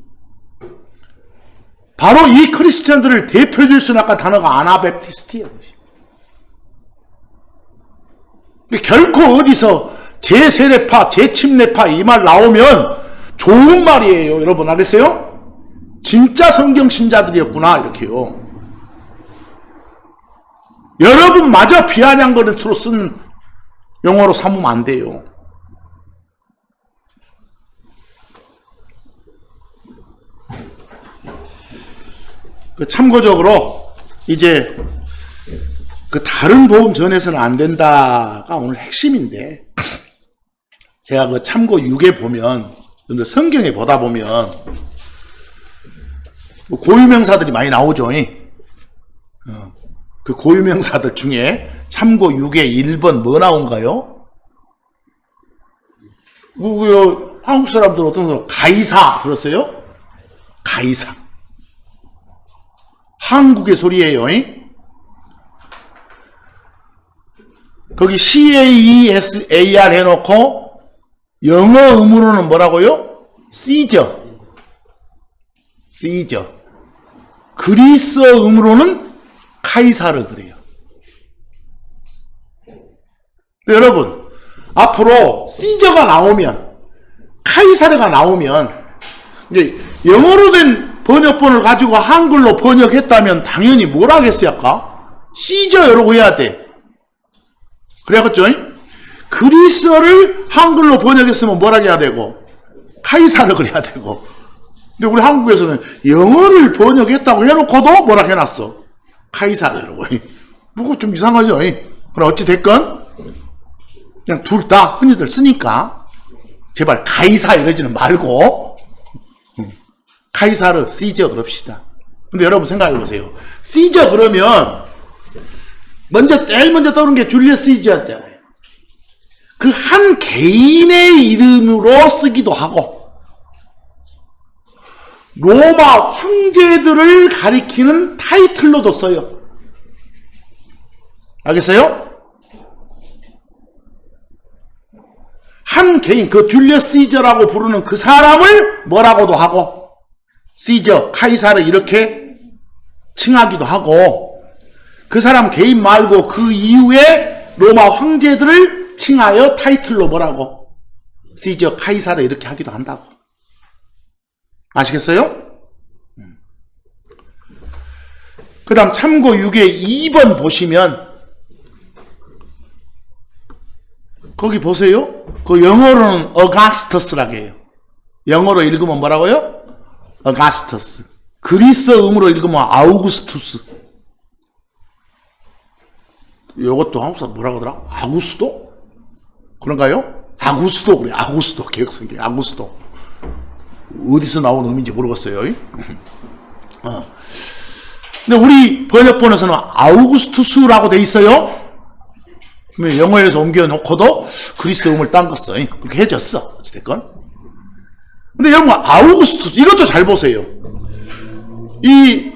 바로 이 크리스천들을 대표줄 수는 아까 단어가 아나베프티스트예요. 결코 어디서 제세례파, 제침례파 이 말 나오면 좋은 말이에요. 여러분 알겠어요? 진짜 성경 신자들이었구나 이렇게요. 여러분마저 비아냥거리는 투로 쓴 용어로 삼으면 안 돼요. 참고적으로 이제 그 다른 복음 전해서는 안 된다가 오늘 핵심인데, 제가 그 참고 6에 보면, 성경에 보다 보면 고유명사들이 많이 나오죠. 그 고유명사들 중에 참고 6에 1번 뭐 나온가요? 한국 사람들 어떤 사람 가이사 들었어요? 가이사. 한국의 소리예요. 거기 CAESAR 해놓고 영어 음으로는 뭐라고요? 시저. 시저. 그리스어 음으로는 카이사르 그래요. 여러분 앞으로 시저가 나오면, 카이사르가 나오면, 이제 영어로 된 번역본을 가지고 한글로 번역했다면 당연히 뭘 하겠어요? 아까 시저 이러고 해야 돼. 그래야겠죠? 그리스어를 한글로 번역했으면 뭐라 해야 되고, 카이사르 그래야 되고. 근데 우리 한국에서는 영어를 번역했다고 해놓고도 뭐라 해놨어? 카이사르 이러고. 뭐가 좀 이상하죠? 그럼 어찌됐건 그냥 둘 다 흔히들 쓰니까 제발 가이사 이러지는 말고 카이사르, 시저 그럽시다. 근데 여러분 생각해 보세요. 시저 그러면 제일 먼저 떠오르는 게 줄리어스 시저였잖아요. 그 한 개인의 이름으로 쓰기도 하고, 로마 황제들을 가리키는 타이틀로도 써요. 알겠어요? 한 개인, 그 줄리어스 시저라고 부르는 그 사람을 뭐라고도 하고, 시저, 카이사르 이렇게 칭하기도 하고, 그 사람 개인 말고 그 이후에 로마 황제들을 칭하여 타이틀로 뭐라고? 시저 카이사르 이렇게 하기도 한다고. 아시겠어요? 그 다음 참고 6의 2번 보시면 거기 보세요. 그 영어로는 어가스터스라고 해요. 영어로 읽으면 뭐라고요? 어가스터스. 그리스어음으로 읽으면 아우구스투스. 이것도 한국사 뭐라고 하더라? 아구스도? 그런가요? 아구스도 그래. 아구스도. 개혁성경 아구스도. 어디서 나온 의미인지 모르겠어요. 근데 우리 번역본에서는 아우구스투스라고 돼 있어요. 영어에서 옮겨놓고도 그리스어음을 딴 거 써. 그렇게 해줬어. 어찌됐건. 근데 여러분, 아우구스투스, 이것도 잘 보세요. 이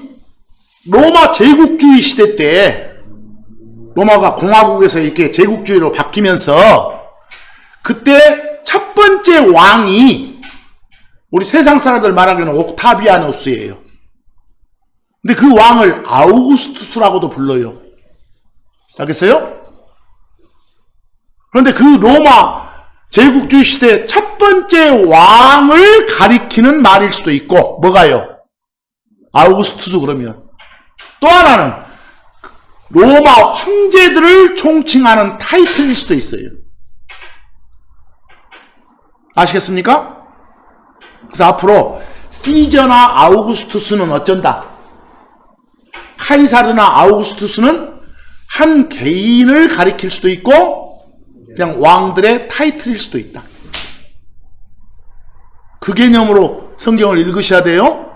로마 제국주의 시대 때, 로마가 공화국에서 이렇게 제국주의로 바뀌면서, 그때 첫 번째 왕이, 우리 세상 사람들 말하기는 옥타비아누스예요. 근데 그 왕을 아우구스투스라고도 불러요. 알겠어요? 그런데 그 로마 제국주의 시대 첫 번째 왕을 가리키는 말일 수도 있고, 뭐가요? 아우구스투스 그러면. 또 하나는 로마 황제들을 총칭하는 타이틀일 수도 있어요. 아시겠습니까? 그래서 앞으로 시저나 아우구스투스는 어쩐다? 카이사르나 아우구스투스는 한 개인을 가리킬 수도 있고 그냥 왕들의 타이틀일 수도 있다. 그 개념으로 성경을 읽으셔야 돼요.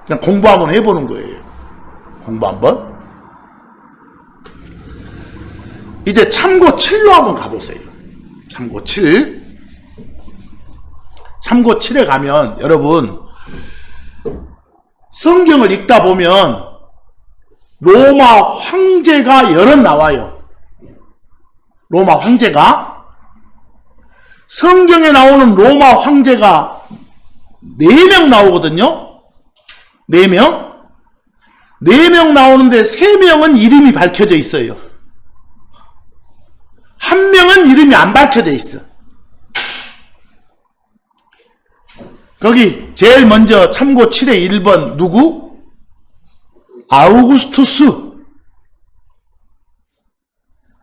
그냥 공부 한번 해보는 거예요. 공부 한번. 이제 참고 7로 한번 가보세요. 참고 7. 참고 7에 가면 여러분 성경을 읽다 보면 로마 황제가 여럿 나와요. 로마 황제가 성경에 나오는 로마 황제가 4명 나오거든요. 4명. 4명 나오는데 3명은 이름이 밝혀져 있어요. 1명은 이름이 안 밝혀져 있어. 거기 제일 먼저 참고 7의 1번 누구? 아우구스투스.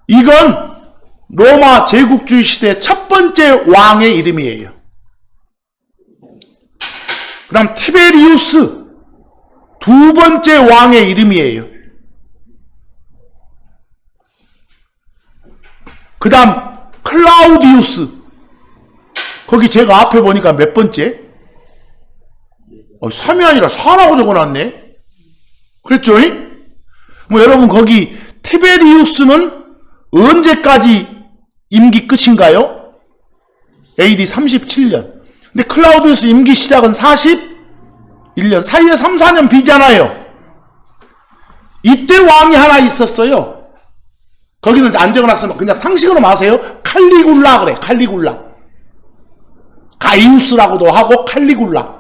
이건 로마 제국주의 시대 첫 번째 왕의 이름이에요. 그 다음 티베리우스. 두 번째 왕의 이름이에요. 그 다음 클라우디우스. 거기 제가 앞에 보니까 몇 번째? 3이 아니라 4라고 적어놨네. 그랬죠? 뭐 여러분 거기 티베리우스는 언제까지 임기 끝인가요? AD 37년. 근데 클라우디우스 임기 시작은 41년. 사이에 3, 4년 비잖아요. 이때 왕이 하나 있었어요. 거기는 안 적어놨으면 그냥 상식으로 마세요. 칼리굴라 그래. 칼리굴라. 가이우스라고도 하고 칼리굴라.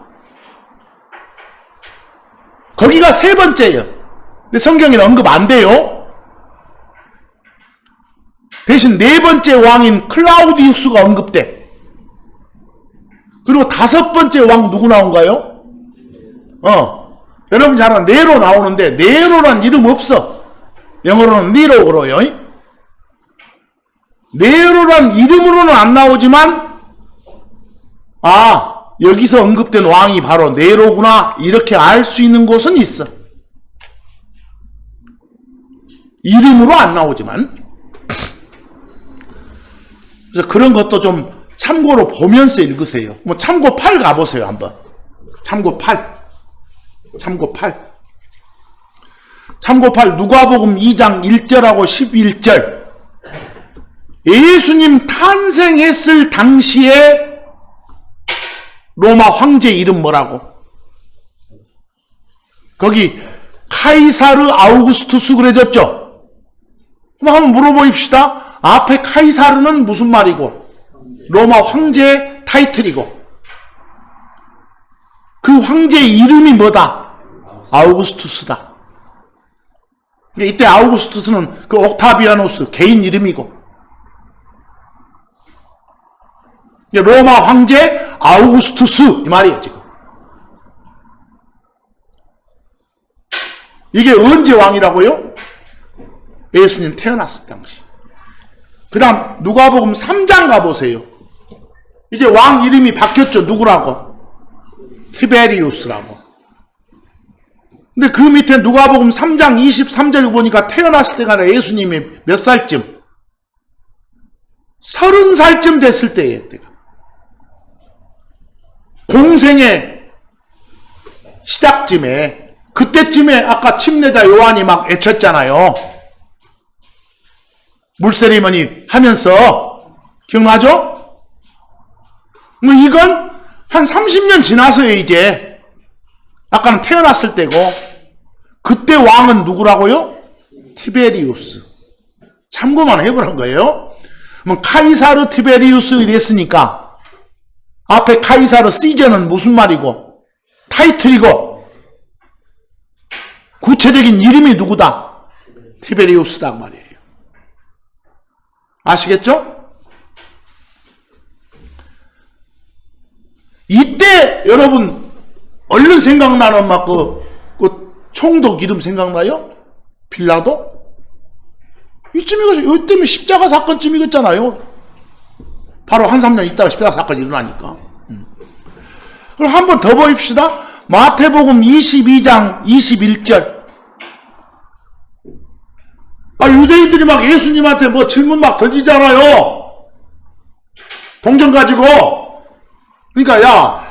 거기가 3번째예요. 근데 성경에는 언급 안 돼요. 대신 4번째 왕인 클라우디우스가 언급돼. 그리고 5번째 왕 누구 나온가요? 여러분 잘 아는 네로 나오는데 네로란 이름 없어. 영어로는 니로 그러요. 네로란 이름으로는 안 나오지만 여기서 언급된 왕이 바로 네로구나 이렇게 알 수 있는 곳은 있어. 이름으로 안 나오지만. 그래서 그런 것도 좀 참고로 보면서 읽으세요. 뭐 참고 8 가보세요 한번. 참고 8. 참고 8. 참고 8 누가복음 2장 1절하고 11절. 예수님 탄생했을 당시에 로마 황제 이름 뭐라고? 거기 카이사르 아우구스투스 그래졌죠? 그럼 한번 물어보십시다. 앞에 카이사르는 무슨 말이고 로마 황제 타이틀이고 그 황제 이름이 뭐다? 아우구스투스다. 그러니까 이때 아우구스투스는 그 옥타비아누스 개인 이름이고, 로마 황제 아우구스투스 이 말이에요 지금. 이게 언제 왕이라고요? 예수님 태어났을 당시. 그 다음 누가복음 3장 가보세요. 이제 왕 이름이 바뀌었죠. 누구라고? 티베리우스라고. 근데 그 밑에 누가복음 3장 23절 보니까 태어났을 때가 아니라 예수님이 몇 살쯤? 30살쯤 됐을 때예요. 때가. 공생의 시작쯤에, 그때쯤에 아까 침례자 요한이 막 외쳤잖아요. 물세리머니 하면서. 기억나죠? 뭐 이건 한 30년 지나서요 이제. 아까는 태어났을 때고, 그때 왕은 누구라고요? 티베리우스. 참고만 해보는 거예요. 뭐 카이사르 티베리우스 이랬으니까 앞에 카이사르 시저는 무슨 말이고? 타이틀이고, 구체적인 이름이 누구다? 티베리우스다 말이에요. 아시겠죠? 이때 여러분 얼른 생각나는 막 그 총독 이름 생각나요? 빌라도? 이쯤이겠죠. 이때면 십자가 사건쯤이겠잖아요. 바로 한 3년 있다가 십자가 사건이 일어나니까. 그럼 한 번 더 보입시다. 마태복음 22장 21절. 유대인들이 막 예수님한테 뭐 질문 막 던지잖아요. 동전 가지고. 그러니까 야,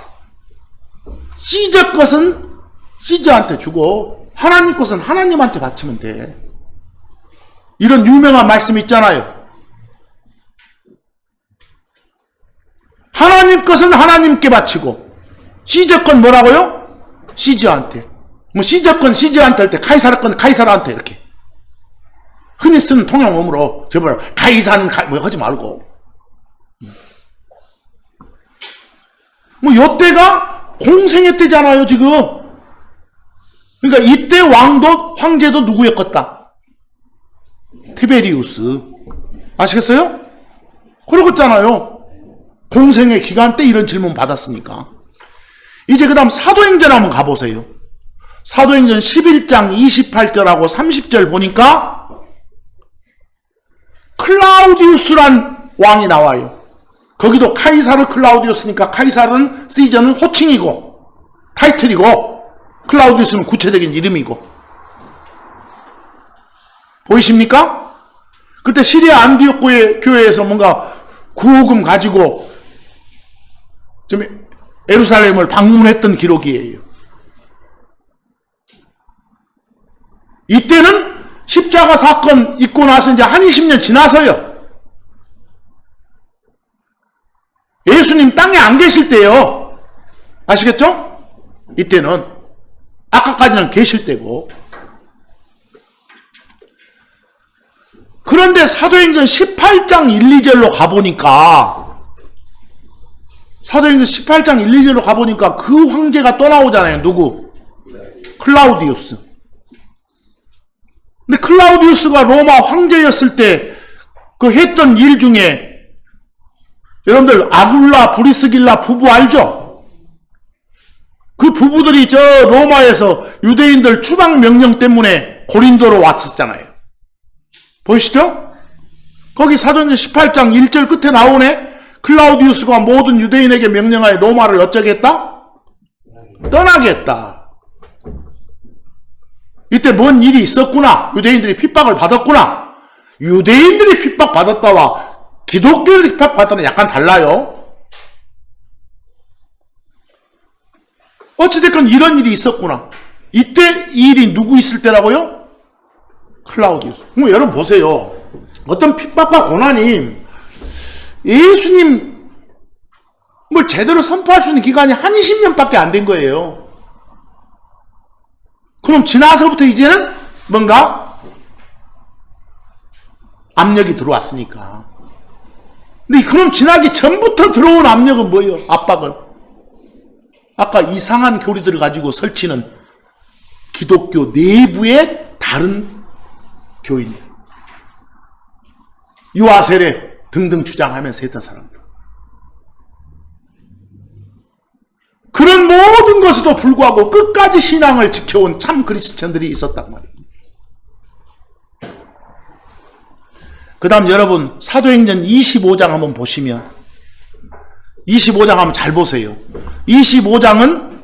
시저 것은 시저한테 주고 하나님 것은 하나님한테 바치면 돼. 이런 유명한 말씀 있잖아요. 하나님 것은 하나님께 바치고 시저 건 뭐라고요? 시저한테. 뭐 시저 건 시저한테 할 때 카이사르 건 카이사르한테 이렇게. 흔히 쓰는 통용어로 제발 카이사는 뭐 하지 말고. 뭐 요때가 공생애 때잖아요 지금. 그러니까 이때 왕도 황제도 누구였겠다? 티베리우스. 아시겠어요? 그러겠잖아요. 공생애 기간 때 이런 질문 받았으니까. 이제 그 다음 사도행전 한번 가보세요. 사도행전 11장 28절하고 30절 보니까 클라우디우스란 왕이 나와요. 거기도 카이사르 클라우디우스니까 카이사르는 시저는 호칭이고 타이틀이고 클라우디우스는 구체적인 이름이고. 보이십니까? 그때 시리아 안디옥 교회에서 뭔가 구호금 가지고 좀 예루살렘을 방문했던 기록이에요. 이때는 십자가 사건 있고 나서 이제 한 20년 지나서요. 예수님 땅에 안 계실 때요. 아시겠죠? 이때는. 아까까지는 계실 때고. 그런데 사도행전 18장 1, 2절로 가보니까 사도행전 18장 1, 2절로 가보니까 그 황제가 또 나오잖아요. 누구? 클라우디우스. 근데 클라우디우스가 로마 황제였을 때 그 했던 일 중에 여러분들 아굴라 브리스길라 부부 알죠? 그 부부들이 저 로마에서 유대인들 추방 명령 때문에 고린도로 왔었잖아요. 보이시죠? 거기 사도행전 18장 1절 끝에 나오네. 클라우디우스가 모든 유대인에게 명령하여 로마를 어쩌겠다? 떠나게 했다. 이때 뭔 일이 있었구나. 유대인들이 핍박을 받았구나. 유대인들이 핍박받았다와 기독교인들이 핍박받았다는 약간 달라요. 어찌됐건 이런 일이 있었구나. 이때 이 일이 누구 있을 때라고요? 클라우디우스. 뭐 여러분 보세요. 어떤 핍박과 고난이 예수님 뭘 제대로 선포할 수 있는 기간이 한 20년밖에 안 된 거예요. 그럼 지나서부터 이제는 뭔가 압력이 들어왔으니까. 근데 그럼 지나기 전부터 들어온 압력은 뭐예요? 압박은. 아까 이상한 교리들을 가지고 설치는 기독교 내부의 다른 교인들, 유아 세례 등등 주장하면서 했던 사람들. 그런 모든 것에도 불구하고 끝까지 신앙을 지켜온 참 그리스천들이 있었단 말입니다. 그 다음 여러분 사도행전 25장 한번 보시면 25장 한번 잘 보세요. 25장은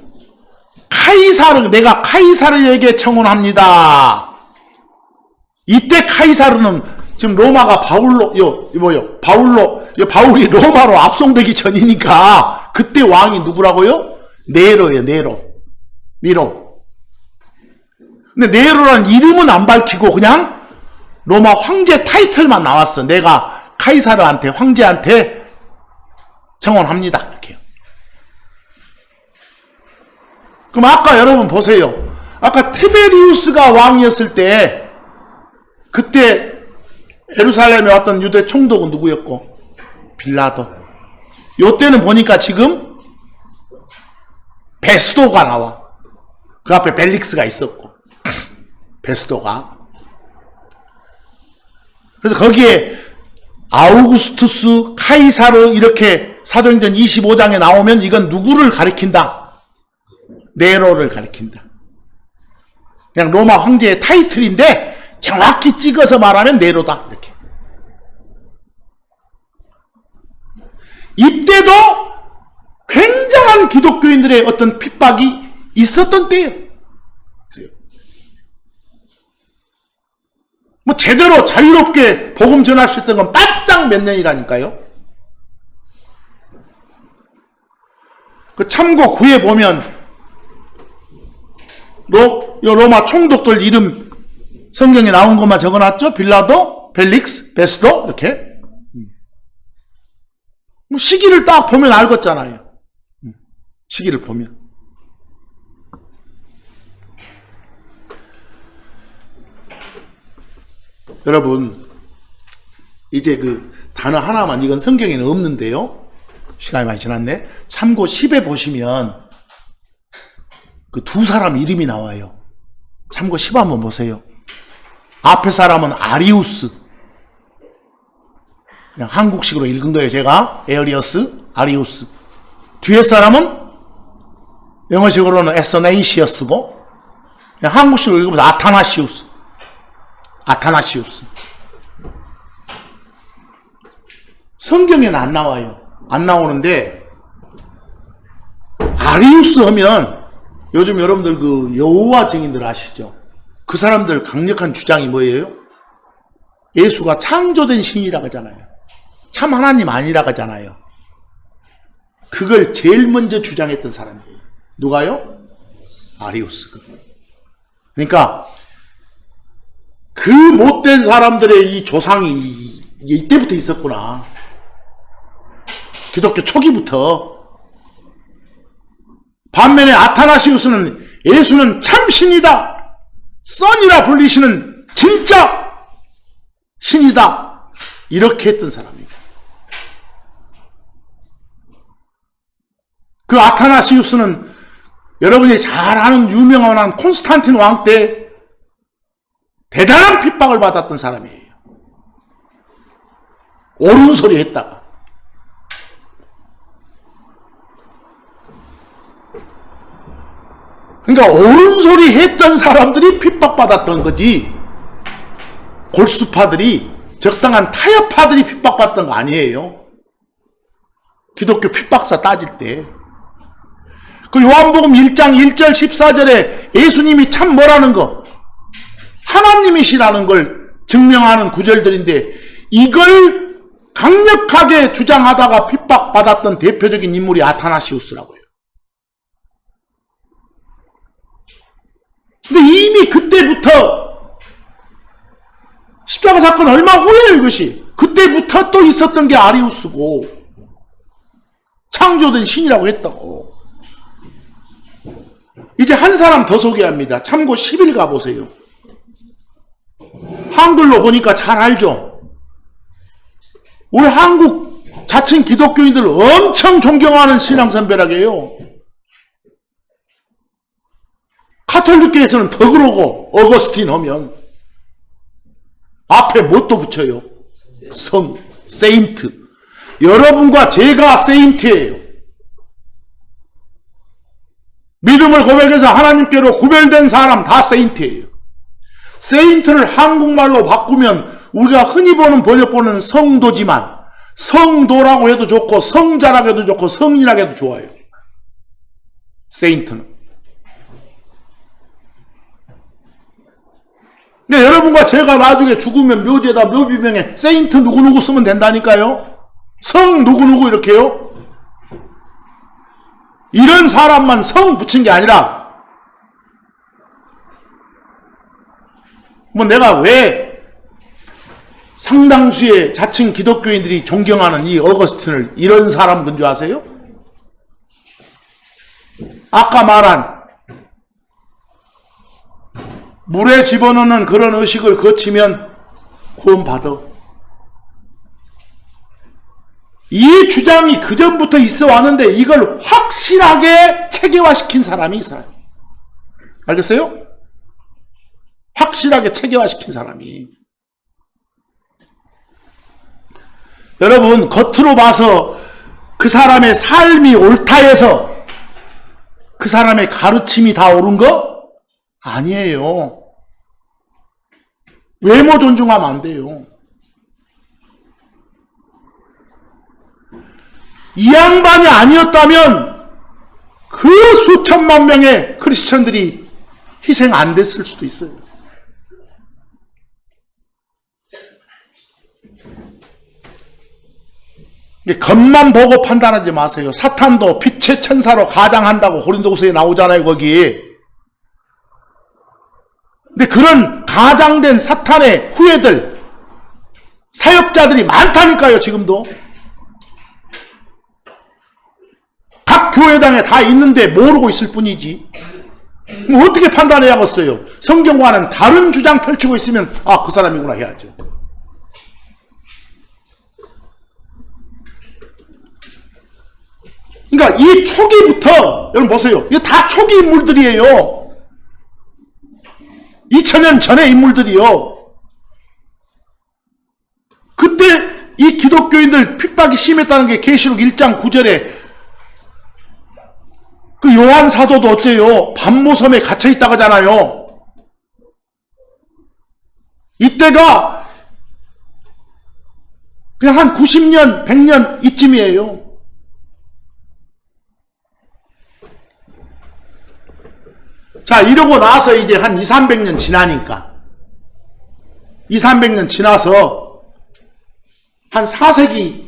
내가 카이사르에게 청혼합니다. 이때 카이사르는 지금 로마가 바울이 로마로 압송되기 전이니까 그때 왕이 누구라고요? 네로예요. 네로. 근데 네로라는 이름은 안 밝히고 그냥 로마 황제 타이틀만 나왔어. 내가 카이사르한테, 황제한테 청혼합니다. 이렇게요. 그럼 아까 여러분 보세요. 아까 티베리우스가 왕이었을 때 그때 예루살렘에 왔던 유대 총독은 누구였고? 빌라도. 요때는 보니까 지금 베스도가 나와. 그 앞에 벨릭스가 있었고. 베스도가. 그래서 거기에 아우구스투스, 카이사르 이렇게 사도행전 25장에 나오면 이건 누구를 가리킨다? 네로를 가리킨다. 그냥 로마 황제의 타이틀인데 정확히 찍어서 말하면 네로다. 이렇게. 이때도 굉장한 기독교인들의 어떤 핍박이 있었던 때예요. 뭐 제대로 자유롭게 복음 전할 수 있던 건 바짝 몇 년이라니까요. 그 참고 9에 보면 로마 총독들 이름 성경에 나온 것만 적어놨죠. 빌라도, 벨릭스, 베스도 이렇게. 시기를 딱 보면 알겠잖아요. 시기를 보면. 여러분 이제 그 단어 하나만, 이건 성경에는 없는데요. 시간이 많이 지났네. 참고 10에 보시면 그 두 사람 이름이 나와요. 참고 10 한번 보세요. 앞에 사람은 아리우스. 그냥 한국식으로 읽은 거예요. 제가 에어리어스, 아리우스. 뒤에 사람은 영어식으로는 에서네이시어스고 그냥 한국식으로 읽으면 아타나시우스. 성경에는 안 나와요. 안 나오는데 아리우스 하면 요즘 여러분들 그 여호와 증인들 아시죠? 그 사람들 강력한 주장이 뭐예요? 예수가 창조된 신이라고 하잖아요. 참 하나님 아니라고 하잖아요. 그걸 제일 먼저 주장했던 사람이에요. 누가요? 아리우스가. 그러니까 그 못된 사람들의 이 조상이 이때부터 있었구나. 기독교 초기부터. 반면에 아타나시우스는 예수는 참 신이다, 선이라 불리시는 진짜 신이다, 이렇게 했던 사람이에요. 그 아타나시우스는 여러분이 잘 아는 유명한 콘스탄틴 왕 때 대단한 핍박을 받았던 사람이에요. 옳은 소리 했다가. 그러니까 옳은 소리 했던 사람들이 핍박받았던 거지, 골수파들이, 적당한 타협파들이 핍박받던 거 아니에요. 기독교 핍박사 따질 때. 그 요한복음 1장 1절 14절에 예수님이 참 뭐라는 거, 하나님이시라는 걸 증명하는 구절들인데 이걸 강력하게 주장하다가 핍박받았던 대표적인 인물이 아타나시우스라고요. 근데 이미 그때부터 십자가 사건 얼마 후에요, 이것이. 그때부터 또 있었던 게 아리우스고 창조된 신이라고 했다고. 이제 한 사람 더 소개합니다. 참고 10일 가보세요. 한글로 보니까 잘 알죠? 우리 한국 자칭 기독교인들 엄청 존경하는 신앙선배라게요. 카톨릭교에서는 더 그러고, 어거스틴 하면. 앞에 뭐 또 붙여요? 성, 세인트. 여러분과 제가 세인트예요. 믿음을 고백해서 하나님께로 구별된 사람 다 세인트예요. 세인트를 한국말로 바꾸면 우리가 흔히 보는 번역본은 성도지만 성도라고 해도 좋고 성자라고 해도 좋고 성인이라고 해도 좋아요. 세인트는. 근데 여러분과 제가 나중에 죽으면 묘지에다 묘비명에 세인트 누구누구 쓰면 된다니까요. 성 누구누구 이렇게요. 이런 사람만 성 붙인 게 아니라 뭐 내가 왜 상당수의 자칭 기독교인들이 존경하는 이 어거스틴을 이런 사람 건 줄 아세요? 아까 말한 물에 집어넣는 그런 의식을 거치면 구원받아. 이 주장이 그전부터 있어 왔는데 이걸 확실하게 체계화시킨 사람이 있어요. 알겠어요? 확실하게 체계화시킨 사람이. 여러분, 겉으로 봐서 그 사람의 삶이 옳다 해서 그 사람의 가르침이 다 옳은 거? 아니에요. 외모 존중하면 안 돼요. 이 양반이 아니었다면 그 수천만 명의 크리스천들이 희생 안 됐을 수도 있어요. 겉만 보고 판단하지 마세요. 사탄도 빛의 천사로 가장한다고 고린도후서에 나오잖아요, 거기. 근데 그런 가장된 사탄의 후예들, 사역자들이 많다니까요, 지금도. 각 교회당에 다 있는데 모르고 있을 뿐이지. 뭐 어떻게 판단해야겠어요? 성경과는 다른 주장 펼치고 있으면 아, 그 사람이구나 해야죠. 그러니까 이 초기부터 여러분 보세요. 이거 다 초기 인물들이에요. 2000년 전의 인물들이요. 그때 이 기독교인들 핍박이 심했다는 게 계시록 1장 9절에 그 요한 사도도 어째요? 반모섬에 갇혀 있다고 하잖아요. 이때가 그냥 한 90년, 100년 이쯤이에요. 자, 이러고 나서 이제 한 200~300년 지나니까 200~300년 지나서 한 4세기쯤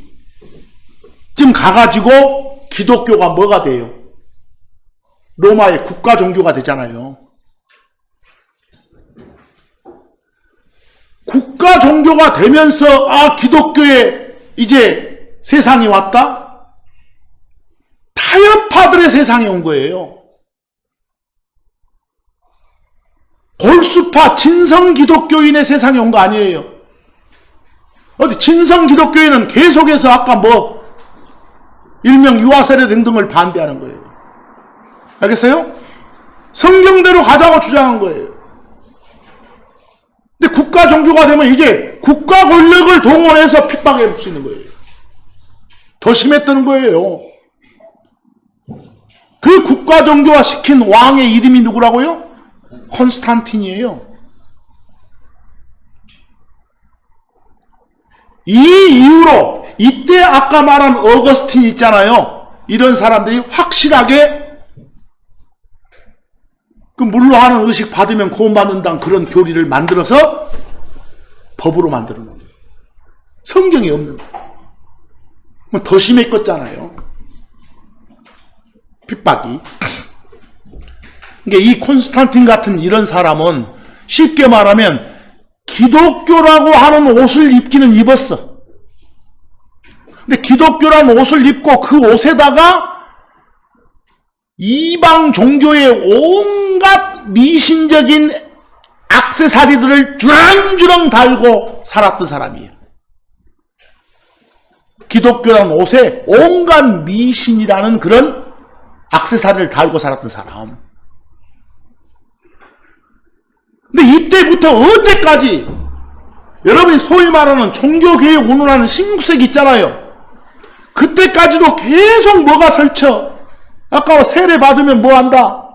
가가지고 기독교가 뭐가 돼요? 로마의 국가 종교가 되잖아요. 국가 종교가 되면서 아, 기독교에 이제 세상이 왔다? 타협파들의 세상이 온 거예요. 골수파 진성 기독교인의 세상에 온 거 아니에요. 어디 진성 기독교인은 계속해서 아까 뭐 일명 유아세례 등등을 반대하는 거예요. 알겠어요? 성경대로 가자고 주장한 거예요. 근데 국가 종교가 되면 이제 국가 권력을 동원해서 핍박해 볼 수 있는 거예요. 더 심했다는 거예요. 그 국가 종교화 시킨 왕의 이름이 누구라고요? 콘스탄틴이에요. 이 이후로 이때 아까 말한 어거스틴 있잖아요. 이런 사람들이 확실하게 그 물로 하는 의식 받으면 구원받는다는 그런 교리를 만들어서 법으로 만들어 놓은 거예요. 성경이 없는 거예요. 더 심했겠잖아요. 핍박이. 그러니까 이 콘스탄틴 같은 이런 사람은 쉽게 말하면 기독교라고 하는 옷을 입기는 입었어. 근데 기독교라는 옷을 입고 그 옷에다가 이방 종교의 온갖 미신적인 액세서리들을 주렁주렁 달고 살았던 사람이에요. 기독교라는 옷에 온갖 미신이라는 그런 액세서리를 달고 살았던 사람. 근데 이때부터 언제까지 여러분이 소위 말하는 종교개혁 운운하는 16세기 있잖아요. 그때까지도 계속 뭐가 설쳐. 아까 세례 받으면 뭐 한다.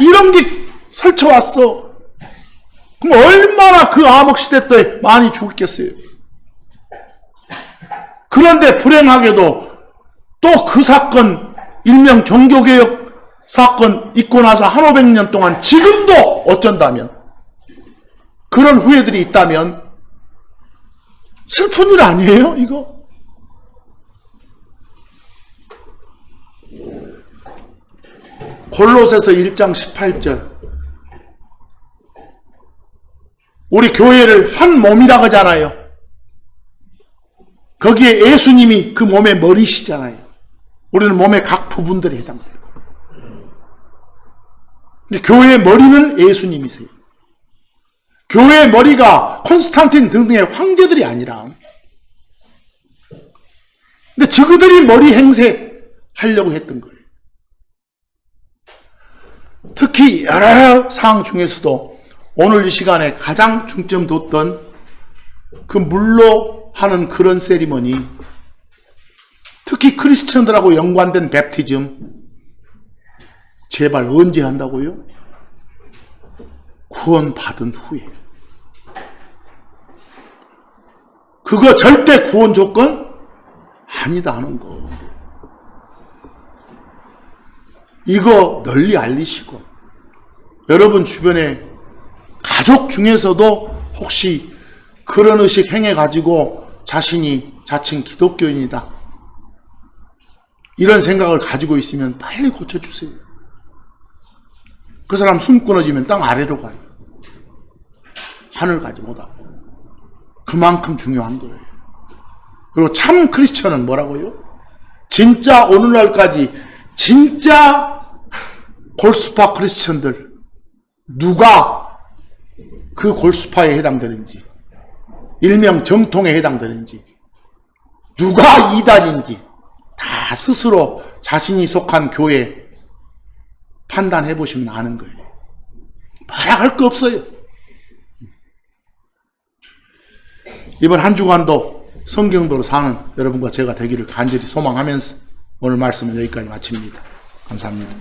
이런 게 설쳐왔어. 그럼 얼마나 그 암흑시대 때 많이 죽겠어요. 그런데 불행하게도 또 그 사건, 일명 종교개혁 사건 있고 나서 한 500년 동안 지금도 어쩐다면 그런 후회들이 있다면 슬픈 일 아니에요, 이거? 골로새서 1장 18절. 우리 교회를 한 몸이라고 하잖아요. 거기에 예수님이 그 몸의 머리시잖아요. 우리는 몸의 각 부분들에 해당돼요. 근데 교회의 머리는 예수님이세요. 교회의 머리가 콘스탄틴 등등의 황제들이 아니라, 근데 저그들이 머리 행세하려고 했던 거예요. 특히 여러 상황 중에서도 오늘 이 시간에 가장 중점 뒀던 그 물로 하는 그런 세리머니, 특히 크리스천들하고 연관된 뱀티즘, 제발 언제 한다고요? 구원받은 후에. 그거 절대 구원 조건 아니다 하는 거. 이거 널리 알리시고, 여러분 주변에 가족 중에서도 혹시 그런 의식 행해가지고 자신이 자칭 기독교인이다, 이런 생각을 가지고 있으면 빨리 고쳐주세요. 그 사람 숨 끊어지면 땅 아래로 가요. 하늘 가지 못하고. 그만큼 중요한 거예요. 그리고 참 크리스천은 뭐라고요? 진짜 오늘날까지 진짜 골수파 크리스천들, 누가 그 골수파에 해당되는지, 일명 정통에 해당되는지, 누가 이단인지 다 스스로 자신이 속한 교회 판단해 보시면 아는 거예요. 말할 거 없어요. 이번 한 주간도 성경도로 사는 여러분과 제가 되기를 간절히 소망하면서 오늘 말씀은 여기까지 마칩니다. 감사합니다.